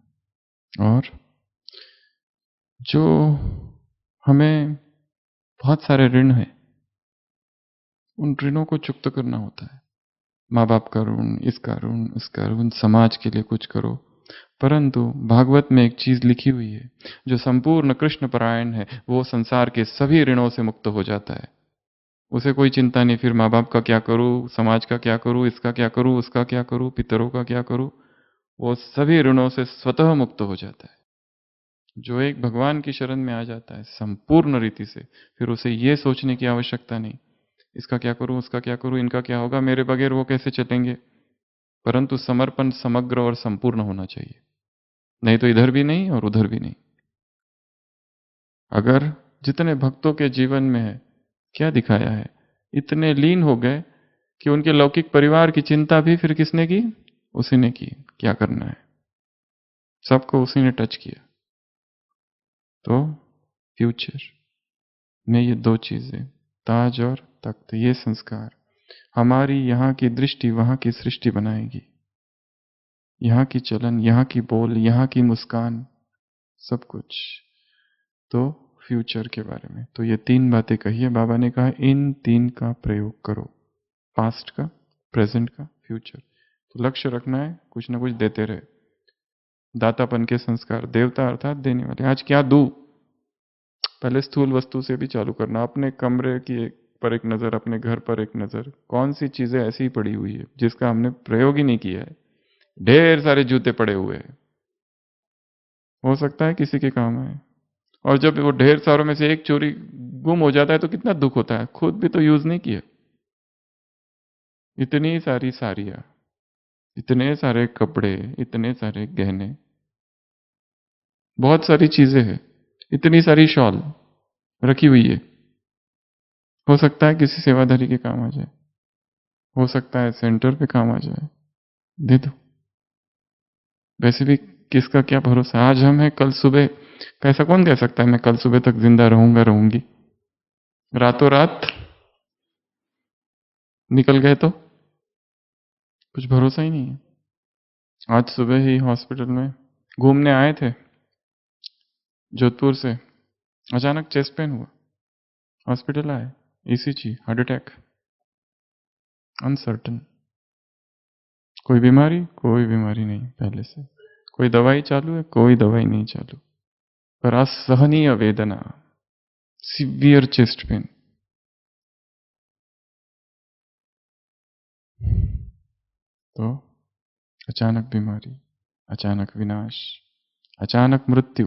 और जो हमें बहुत सारे ऋण है, उन ऋणों को चुकता करना होता है। माँ बाप का ऋण, इसका ऋण, उसका ऋण, समाज के लिए कुछ करो। परंतु भागवत में एक चीज लिखी हुई है, जो संपूर्ण कृष्ण परायण है वो संसार के सभी ऋणों से मुक्त हो जाता है। उसे कोई चिंता नहीं फिर माँ बाप का क्या करूं, समाज का क्या करूं, इसका क्या करूं, उसका क्या करूं, पितरों का क्या करूं। वो सभी ऋणों से स्वतः मुक्त हो जाता है। जो एक भगवान की शरण में आ जाता है संपूर्ण रीति से, फिर उसे ये सोचने की आवश्यकता नहीं इसका क्या करूं, उसका क्या करूं, इनका क्या होगा, मेरे बगैर वो कैसे चलेंगे। परंतु समर्पण समग्र और संपूर्ण होना चाहिए, नहीं तो इधर भी नहीं और उधर भी नहीं। अगर जितने भक्तों के जीवन में है, क्या दिखाया है, इतने लीन हो गए कि उनके लौकिक परिवार की चिंता भी फिर किसने की? उसी ने की। क्या करना है, सबको उसी ने टच किया। तो फ्यूचर में ये दो चीजें, ताज और तख्त, ये संस्कार हमारी यहाँ की दृष्टि वहां की सृष्टि बनाएगी। यहाँ की चलन, यहाँ की बोल, यहाँ की मुस्कान, सब कुछ। तो फ्यूचर के बारे में तो ये तीन बातें कही है बाबा ने, कहा इन तीन का प्रयोग करो, पास्ट का, प्रेजेंट का, फ्यूचर। तो लक्ष्य रखना है कुछ ना कुछ देते रहे। दातापन के संस्कार, देवता अर्थात देने वाले। आज क्या दूं, पहले स्थूल वस्तु से भी चालू करना। अपने कमरे की पर एक नजर, अपने घर पर एक नजर, कौन सी चीजें ऐसी ही पड़ी हुई है जिसका हमने प्रयोग ही नहीं किया है। ढेर सारे जूते पड़े हुए हैं, हो सकता है किसी के काम आए, और जब वो ढेर सारों में से एक चोरी गुम हो जाता है तो कितना दुख होता है, खुद भी तो यूज नहीं किया। इतनी सारी साड़ियां, इतने सारे कपड़े, इतने सारे गहने, बहुत सारी चीजें हैं, इतनी सारी शॉल रखी हुई है। हो सकता है किसी सेवाधारी के काम आ जाए, हो सकता है सेंटर पे काम आ जाए, दे दो। वैसे भी किसका क्या भरोसा, आज हम हैं कल सुबह, कैसा कौन कह सकता है मैं कल सुबह तक जिंदा रहूंगा, रहूंगी। रातों रात निकल गए तो कुछ भरोसा ही नहीं है। आज सुबह ही हॉस्पिटल में घूमने आए थे, जोधपुर से अचानक चेस्ट पेन हुआ, हॉस्पिटल आए, ईसीजी, हार्ट अटैक, अनसर्टन। कोई बीमारी नहीं पहले से। कोई दवाई चालू है? कोई दवाई नहीं चालू, पर असहनीय वेदना, सीवियर चेस्ट पेन। तो अचानक बीमारी, अचानक विनाश, अचानक मृत्यु।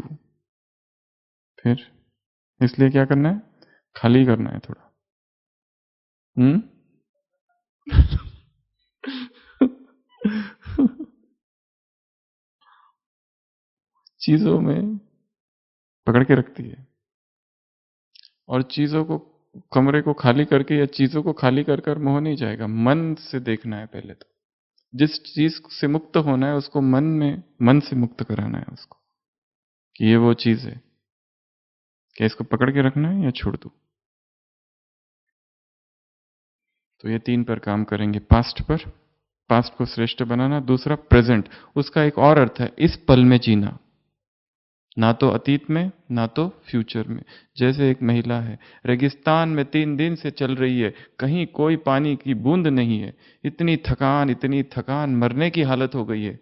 फिर इसलिए क्या करना है? खाली करना है थोड़ा। चीजों में पकड़ के रखती है, और चीजों को, कमरे को खाली करके या चीजों को खाली कर कर मोह नहीं जाएगा। मन से देखना है पहले तो। जिस चीज से मुक्त होना है उसको मन से मुक्त कराना है उसको, कि ये वो चीज है, क्या इसको पकड़ के रखना है या छोड़ दूं। तो ये 3 पर काम करेंगे। पास्ट पर, पास्ट को श्रेष्ठ बनाना। दूसरा प्रेजेंट, उसका एक और अर्थ है इस पल में जीना, ना तो अतीत में ना तो फ्यूचर में। जैसे एक महिला है, रेगिस्तान में 3 दिन से चल रही है, कहीं कोई पानी की बूंद नहीं है, इतनी थकान, मरने की हालत हो गई है,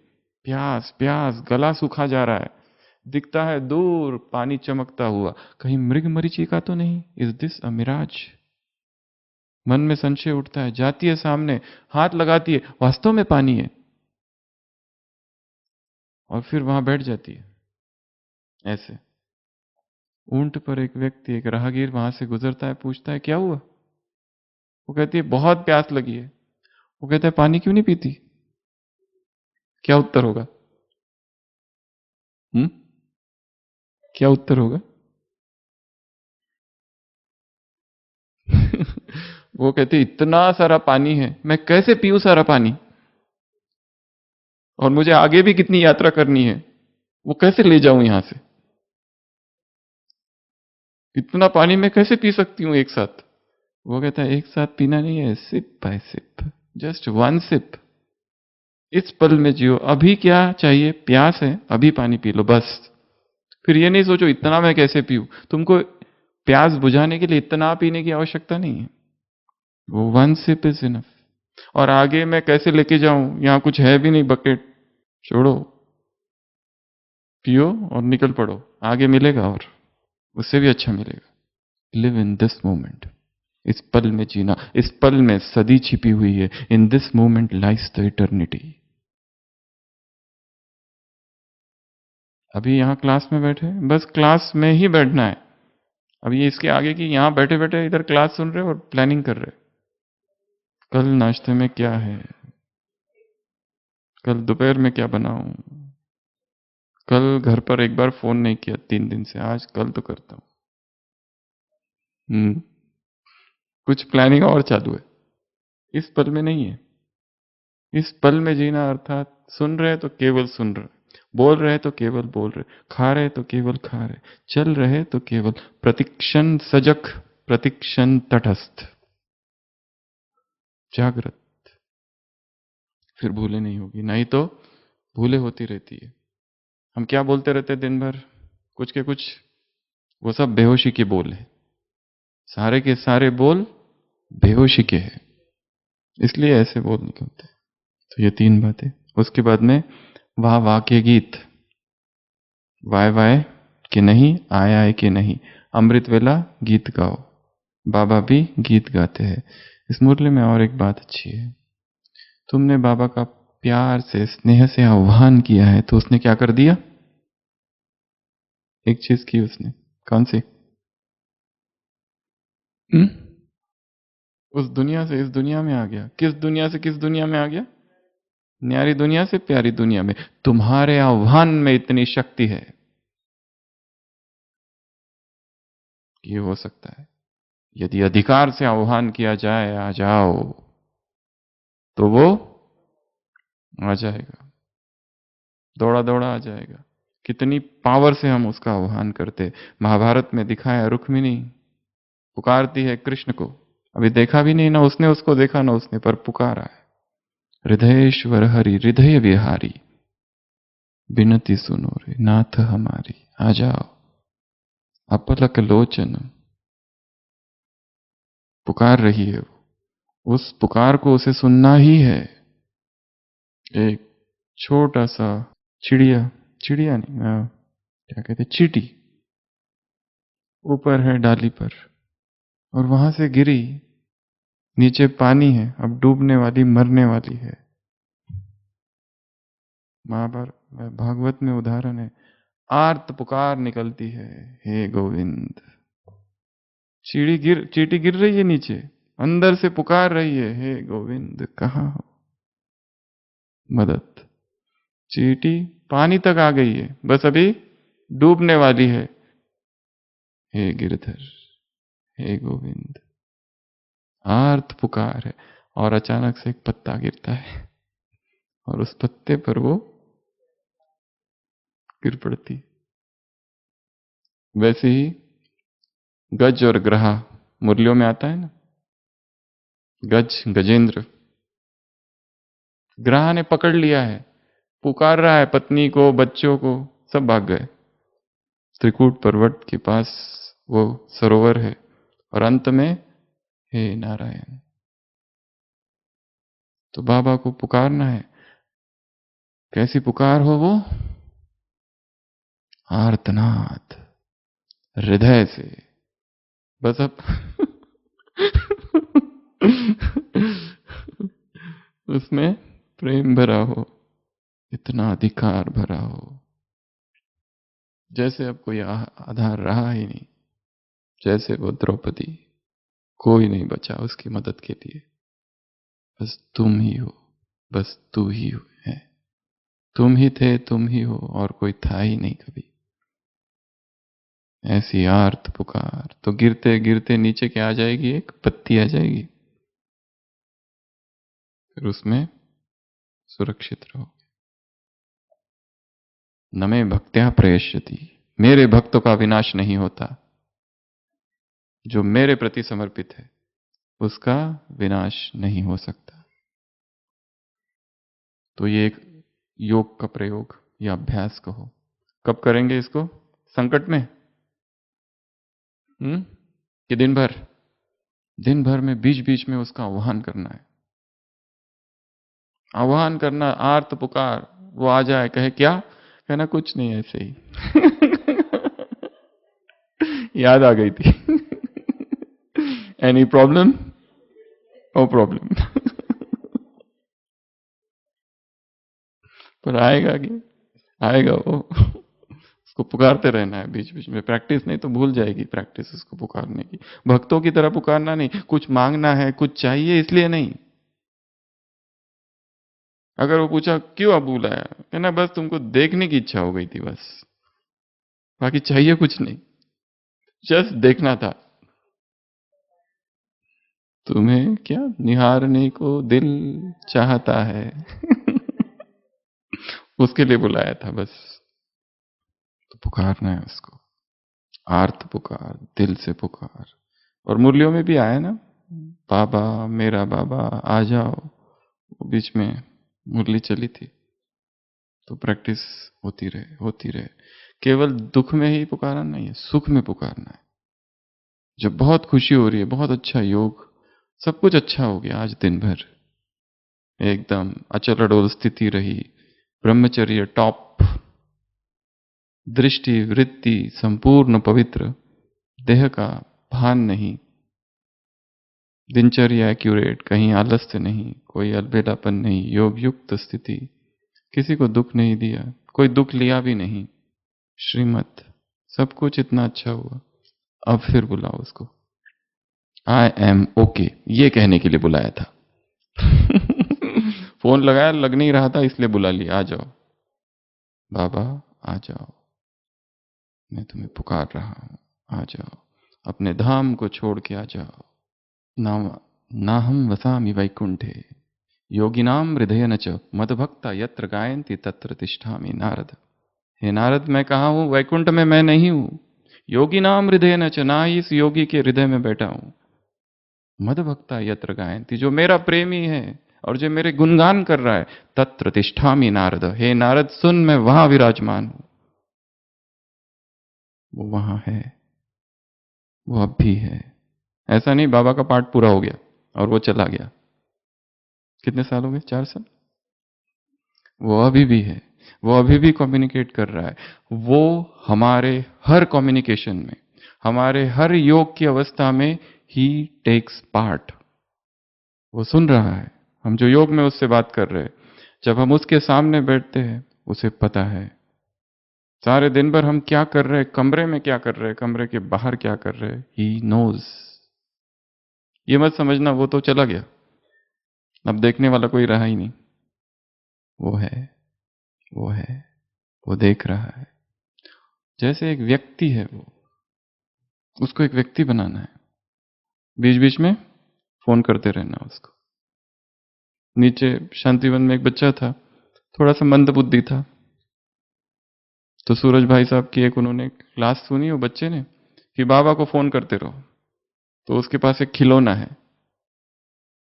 प्यास प्यास, गला सूखा जा रहा है, दिखता है दूर पानी चमकता हुआ, कहीं मृग मरीचिका तो नहीं, इज दिस अ मिराज। मन में संशय उठता है, जाती है सामने, हाथ लगाती है, वास्तव में पानी है, और फिर वहां बैठ जाती है। ऐसे ऊंट पर एक व्यक्ति, एक राहगीर वहां से गुजरता है, पूछता है क्या हुआ? वो कहती है बहुत प्यास लगी है। वो कहता है पानी क्यों नहीं पीती? क्या उत्तर होगा? क्या उत्तर होगा? वो कहती है इतना सारा पानी है, मैं कैसे पीऊं सारा पानी, और मुझे आगे भी कितनी यात्रा करनी है, वो कैसे ले जाऊं यहां से, इतना पानी मैं कैसे पी सकती हूं एक साथ? वो कहता है एक साथ पीना नहीं है, sip by sip, just 1 sip. इस पल में जियो। अभी क्या चाहिए? प्यास है, अभी पानी पी लो बस। फिर ये नहीं सोचो इतना मैं कैसे पीऊं। तुमको प्यास बुझाने के लिए इतना पीने की आवश्यकता नहीं है, वो 1 सिप इज इनफ। और आगे मैं कैसे लेके जाऊं, यहां कुछ है भी नहीं, बकेट छोड़ो, पियो और निकल पड़ो, आगे मिलेगा और उससे भी अच्छा मिलेगा। लिव इन दिस मोमेंट, इस पल में जीना। इस पल में सदी छिपी हुई है। In this moment lies the eternity. अभी यहां क्लास में बैठे, बस क्लास में ही बैठना है। अब ये इसके आगे की, यहां बैठे बैठे इधर क्लास सुन रहे हो और प्लानिंग कर रहे, कल नाश्ते में क्या है, कल दोपहर में क्या बनाऊं, कल घर पर एक बार फोन नहीं किया 3 दिन से, आज कल तो करता हूं। कुछ प्लानिंग और चालू है, इस पल में नहीं है। इस पल में जीना अर्थात सुन रहे तो केवल सुन रहे, बोल रहे तो केवल बोल रहे, खा रहे तो केवल खा रहे, चल रहे तो केवल प्रतिक्षण सजग, प्रतिक्षण तटस्थ, जागृत। फिर भूले नहीं होगी, नहीं तो भूले होती रहती है। हम क्या बोलते रहते दिन भर, कुछ के कुछ, वो सब बेहोशी के बोल है, सारे के सारे बोल बेहोशी के हैं, इसलिए ऐसे बोल निकलते। तो ये 3 बातें। उसके बाद में वाह वाह के गीत, वाय वाय के नहीं, आय आय के नहीं, अमृत वेला गीत गाओ, बाबा भी गीत गाते हैं। इस मुरली में और एक बात अच्छी है, तुमने बाबा का प्यार से, स्नेह से आह्वान किया है, तो उसने क्या कर दिया? एक चीज की उसने, कौन सी? उस दुनिया से इस दुनिया में आ गया। किस दुनिया से किस दुनिया में आ गया? न्यारी दुनिया से प्यारी दुनिया में। तुम्हारे आह्वान में इतनी शक्ति है कि ये हो सकता है। यदि अधिकार से आह्वान किया जाए, आ जाओ, तो वो आ जाएगा, दौड़ा दौड़ा आ जाएगा। कितनी पावर से हम उसका आह्वान करते। महाभारत में दिखाया, रुक्मिणी पुकारती है कृष्ण को, अभी देखा भी नहीं ना उसने उसको, देखा ना उसने, पर पुकारा है, हृदयेश्वर हरि हृदय विहारी, बिनती सुनो रे नाथ हमारी, आ जाओ। अपलक लोचन, पुकार रही है वो। उस पुकार को उसे सुनना ही है। एक छोटा सा चिड़िया, चिड़िया नहीं, क्या कहते, चींटी ऊपर है डाली पर, और वहां से गिरी, नीचे पानी है, अब डूबने वाली, मरने वाली है। भागवत में उदाहरण है, आर्त पुकार निकलती है, हे गोविंद। चींटी गिर रही है नीचे, अंदर से पुकार रही है, हे गोविंद कहाँ हो, मदद। चींटी पानी तक आ गई है, बस अभी डूबने वाली है, हे गिरधर, हे गोविंद। आर्त पुकार है, और अचानक से एक पत्ता गिरता है और उस पत्ते पर वो गिर पड़ती। वैसे ही गज और ग्रहा मुरलियों में आता है ना, गज गजेंद्र, ग्रहा ने पकड़ लिया है, पुकार रहा है पत्नी को, बच्चों को, सब भाग गए। त्रिकूट पर्वत के पास वो सरोवर है, और अंत में हे नारायण। तो बाबा को पुकारना है, कैसी पुकार हो वो, आर्तनाद, हृदय से, बस अब उसमें प्रेम भरा हो, इतना अधिकार भरा हो, जैसे अब कोई आधार रहा ही नहीं, जैसे वो द्रौपदी, कोई नहीं बचा उसकी मदद के लिए, बस तुम ही हो, बस तू ही है, तुम ही थे, तुम ही हो, और कोई था ही नहीं कभी। ऐसी आर्त पुकार, तो गिरते गिरते नीचे क्या आ जाएगी, एक पत्ती आ जाएगी, फिर उसमें सुरक्षित रहो। न मे भक्त्या प्रयश्यति, मेरे भक्तों का विनाश नहीं होता, जो मेरे प्रति समर्पित है उसका विनाश नहीं हो सकता। तो ये एक योग का प्रयोग या अभ्यास कहो। कब करेंगे इसको, संकट में? कि दिन भर? दिन भर में बीच बीच में उसका आह्वान करना है, आह्वान करना, आर्त पुकार, वो आ जाए, कहे क्या, कहना कुछ नहीं, ऐसे ही याद आ गई थी एनी प्रॉब्लम? नो प्रॉब्लम पर आएगा कि आएगा वो, उसको पुकारते रहना है बीच बीच में। प्रैक्टिस नहीं तो भूल जाएगी प्रैक्टिस उसको पुकारने की। भक्तों की तरह पुकारना नहीं, कुछ मांगना है, कुछ चाहिए, इसलिए नहीं। अगर वो पूछा क्यों अबू लाया, कहना बस तुमको देखने की इच्छा हो गई थी, बस, बाकी चाहिए कुछ नहीं, जस्ट देखना था। तुम्हें क्या निहारने को दिल चाहता है उसके लिए बुलाया था बस। तो पुकारना है उसको, आर्त पुकार, दिल से पुकार। और मुरलियों में भी आया ना, बाबा मेरा बाबा आ जाओ, वो बीच में मुरली चली थी। तो प्रैक्टिस होती रहे, होती रहे। केवल दुख में ही पुकारना नहीं है, सुख में पुकारना है। जब बहुत खुशी हो रही है, बहुत अच्छा योग, सब कुछ अच्छा हो गया, आज दिन भर एकदम अचल अडोल स्थिति रही, ब्रह्मचर्य टॉप, दृष्टि वृत्ति संपूर्ण पवित्र, देह का भान नहीं, दिनचर्या एक्यूरेट, कहीं आलस्य नहीं, कोई अलबेलापन नहीं, योग युक्त स्थिति, किसी को दुख नहीं दिया, कोई दुख लिया भी नहीं, श्रीमत, सब कुछ इतना अच्छा हुआ। अब फिर बुलाओ उसको, आई एम ओके, ये कहने के लिए बुलाया था फोन लगाया, लग नहीं रहा था, इसलिए बुला लिया, आ जाओ बाबा, आ जाओ, मैं तुम्हें पुकार रहा हूं, आ जाओ, अपने धाम को छोड़ के आ जाओ। ना हम वसामि वैकुंठे योगिनाम हृदयन च मदभक्ता यत्र गायन्ति तत्र तिष्ठामि नारद। हे नारद, मैं कहा हूं, वैकुंठ में मैं नहीं हूं, योगिनाम हृदयन च, ना ही इस योगी के हृदय में बैठा हूं। मदभक्ता यत्र गायन्ति, जो मेरा प्रेमी है और जो मेरे गुणगान कर रहा है, तत्र तिष्ठामि नारद। हे नारद सुन, मैं वहां विराजमान हूं, वो वहां है, वो अब भी है। ऐसा नहीं बाबा का पाठ पूरा हो गया और वो चला गया। कितने साल हो गए? 4 साल। वो अभी भी है, वो अभी भी कम्युनिकेट कर रहा है। वो हमारे हर कम्युनिकेशन में, हमारे हर योग की अवस्था में ही टेक्स पार्ट। वो सुन रहा है हम जो योग में उससे बात कर रहे हैं। जब हम उसके सामने बैठते हैं उसे पता है सारे दिन भर हम क्या कर रहे हैं, कमरे में क्या कर रहे हैं, कमरे के बाहर क्या कर रहे हैं। He knows. ये मत समझना वो तो चला गया, अब देखने वाला कोई रहा ही नहीं। वो है, वो है, वो देख रहा है। जैसे एक व्यक्ति है, वो उसको एक व्यक्ति बनाना है। बीच बीच में फोन करते रहना उसको। नीचे शांतिवन में एक बच्चा था, थोड़ा सा मंद बुद्धि था। तो सूरज भाई साहब की एक उन्होंने क्लास सुनी, वो बच्चे ने, कि बाबा को फोन करते रहो। तो उसके पास एक खिलौना है,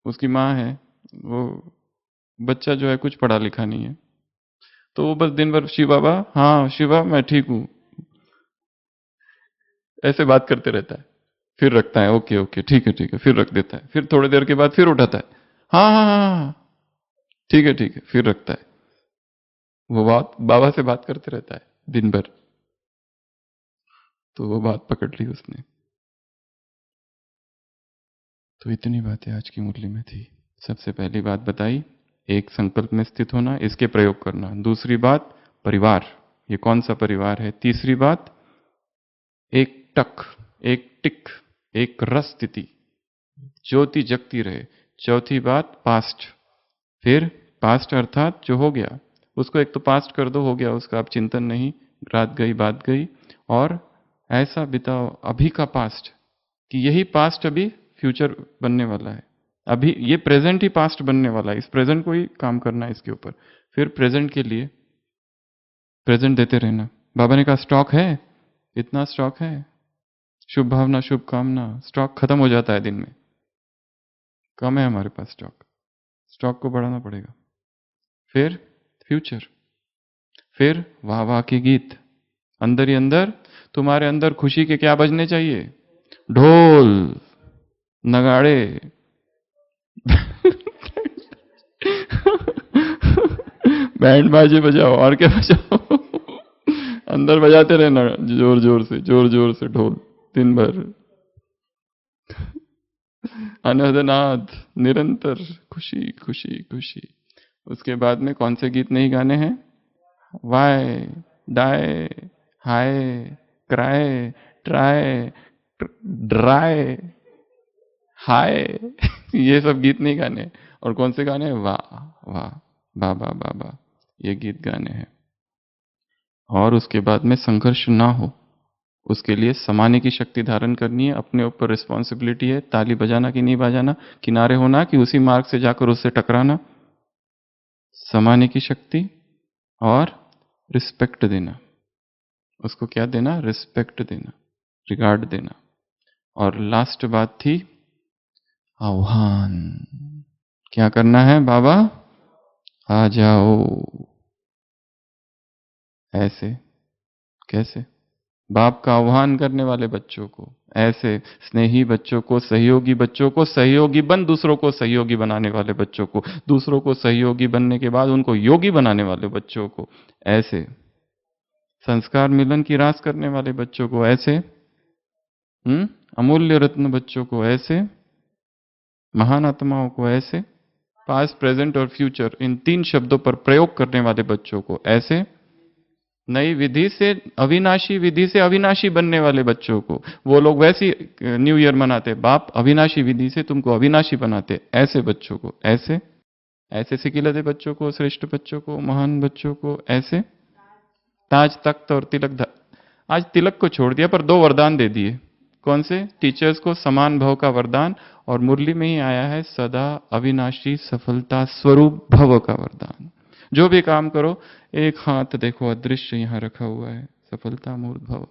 उसकी माँ है, वो बच्चा जो है कुछ पढ़ा लिखा नहीं है, तो वो बस दिन भर शिव बाबा, हाँ शिव बाबा मैं ठीक हूं, ऐसे बात करते रहता है। फिर रखता है, ओके ओके ठीक है, फिर रख देता है। फिर थोड़ी देर के बाद फिर उठाता है, हाँ हाँ हाँ हाँ ठीक है, फिर रखता है। वो बात बाबा से बात करते रहता है दिन भर। तो वो बात पकड़ ली उसने। तो इतनी बातें आज की मुरली में थी। सबसे पहली बात बताई, एक संकल्प में स्थित होना, इसके प्रयोग करना। दूसरी बात परिवार, ये कौन सा परिवार है। तीसरी बात एक टक, एक टिक, एक रस स्थिति, ज्योति जगती रहे। चौथी बात पास्ट, फिर पास्ट अर्थात जो हो गया उसको एक तो पास्ट कर दो, हो गया उसका अब चिंतन नहीं, रात गई बात गई। और ऐसा बिताओ अभी का पास्ट कि यही पास्ट अभी फ्यूचर बनने वाला है। अभी ये प्रेजेंट ही पास्ट बनने वाला है, इस प्रेजेंट को ही काम करना है इसके ऊपर। फिर प्रेजेंट के लिए प्रेजेंट देते रहना। बाबा ने कहा स्टॉक है, इतना स्टॉक है, शुभ भावना शुभ कामना, स्टॉक खत्म हो जाता है दिन में, कम है हमारे पास स्टॉक, स्टॉक को बढ़ाना पड़ेगा। फिर फ्यूचर, फिर वाह वाह के गीत। अंदर ही अंदर तुम्हारे अंदर खुशी के क्या बजने चाहिए, ढोल नगाड़े बैंड बाजे बजाओ, और क्या बजाओ, अंदर बजाते रहना जोर जोर से ढोल दिन भर। अनहदनाद निरंतर खुशी खुशी खुशी। उसके बाद में कौन से गीत नहीं गाने हैं, वाई डाई हाय क्राई ट्राई ड्राई हाय ये सब गीत नहीं गाने। और कौन से गाने, वाह वाह बाबा बाबा, ये गीत गाने हैं। और उसके बाद में संघर्ष ना हो, उसके लिए समाने की शक्ति धारण करनी है। अपने ऊपर रिस्पॉन्सिबिलिटी है, ताली बजाना कि नहीं बजाना, किनारे होना कि उसी मार्ग से जाकर उससे टकराना। समाने की शक्ति और रिस्पेक्ट देना, उसको क्या देना, रिस्पेक्ट देना, रिगार्ड देना। और लास्ट बात थी आह्वान, क्या करना है, बाबा आ जाओ। ऐसे कैसे, बाप का आह्वान करने वाले बच्चों को, ऐसे स्नेही बच्चों को, सहयोगी बच्चों को, सहयोगी बन दूसरों को सहयोगी बनाने वाले बच्चों को, दूसरों को सहयोगी बनने के बाद उनको योगी बनाने वाले बच्चों को, ऐसे संस्कार मिलन की रास करने वाले बच्चों को, ऐसे अमूल्य रत्न बच्चों को, ऐसे महान आत्माओं को, ऐसे पास्ट प्रेजेंट और फ्यूचर इन 3 शब्दों पर प्रयोग करने वाले बच्चों को, ऐसे नई विधि से अविनाशी विधि से अविनाशी बनने वाले बच्चों को। वो लोग वैसी न्यू ईयर मनाते, बाप अविनाशी विधि से तुमको अविनाशी बनाते, ऐसे बच्चों को, ऐसे ऐसे सिकिलते बच्चों को, श्रेष्ठ बच्चों को, महान बच्चों को, ऐसे ताज तख्त और तिलक। आज तिलक को छोड़ दिया पर 2 वरदान दे दिए। कौन से, टीचर्स को समान भव का वरदान, और मुरली में ही आया है सदा अविनाशी सफलता स्वरूप भव का वरदान। जो भी काम करो, एक हाथ देखो अदृश्य यहां रखा हुआ है, सफलता मूर्त भव।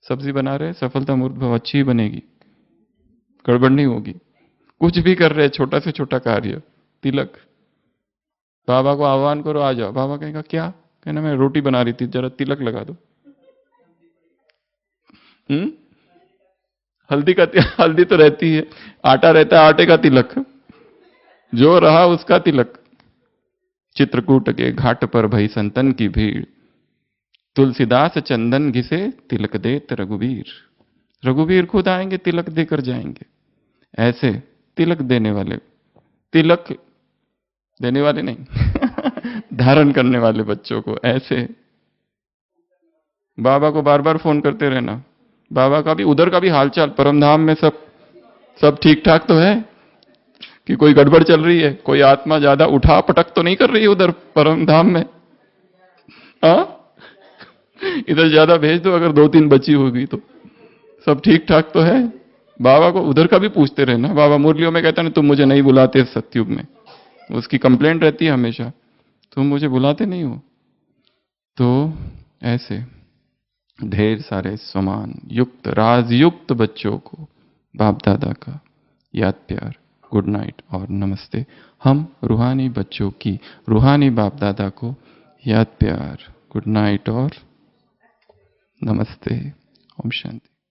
सब्जी बना रहे, सफलता मूर्त भव, अच्छी ही बनेगी, गड़बड़ नहीं होगी। कुछ भी कर रहे, छोटा से छोटा कार्य, तिलक। बाबा को आह्वान करो, आ जाओ। बाबा कहेगा क्या, कहना मैं रोटी बना रही थी, जरा तिलक लगा दो। हल्दी तो रहती है, आटा रहता है, आटे का तिलक, जो रहा उसका तिलक। चित्रकूट के घाट पर भई संतन की भीड़, तुलसीदास चंदन घिसे तिलक देत रघुवीर। रघुवीर खुद आएंगे, तिलक देकर जाएंगे। ऐसे तिलक देने वाले, तिलक देने वाले नहीं धारण करने वाले बच्चों को ऐसे बाबा को बार बार फोन करते रहना। बाबा का भी, उधर का भी हालचाल, परमधाम में सब ठीक ठाक तो है कि कोई गड़बड़ चल रही है, कोई आत्मा ज्यादा उठा पटक तो नहीं कर रही है उधर परमधाम में? हाँ, इधर ज्यादा भेज दो अगर 2-3 बची होगी तो। सब ठीक ठाक तो है? बाबा को उधर का भी पूछते रहना। बाबा मुरलियों में कहता है तुम मुझे नहीं बुलाते सत्युग में, उसकी कंप्लेंट रहती है हमेशा, तुम मुझे बुलाते नहीं हो। तो ऐसे ढेर सारे समान युक्त राजयुक्त बच्चों को बाप दादा का याद प्यार, गुड नाइट और नमस्ते। हम रूहानी बच्चों की रूहानी बाप दादा को याद प्यार, गुड नाइट और नमस्ते। ओम शांति।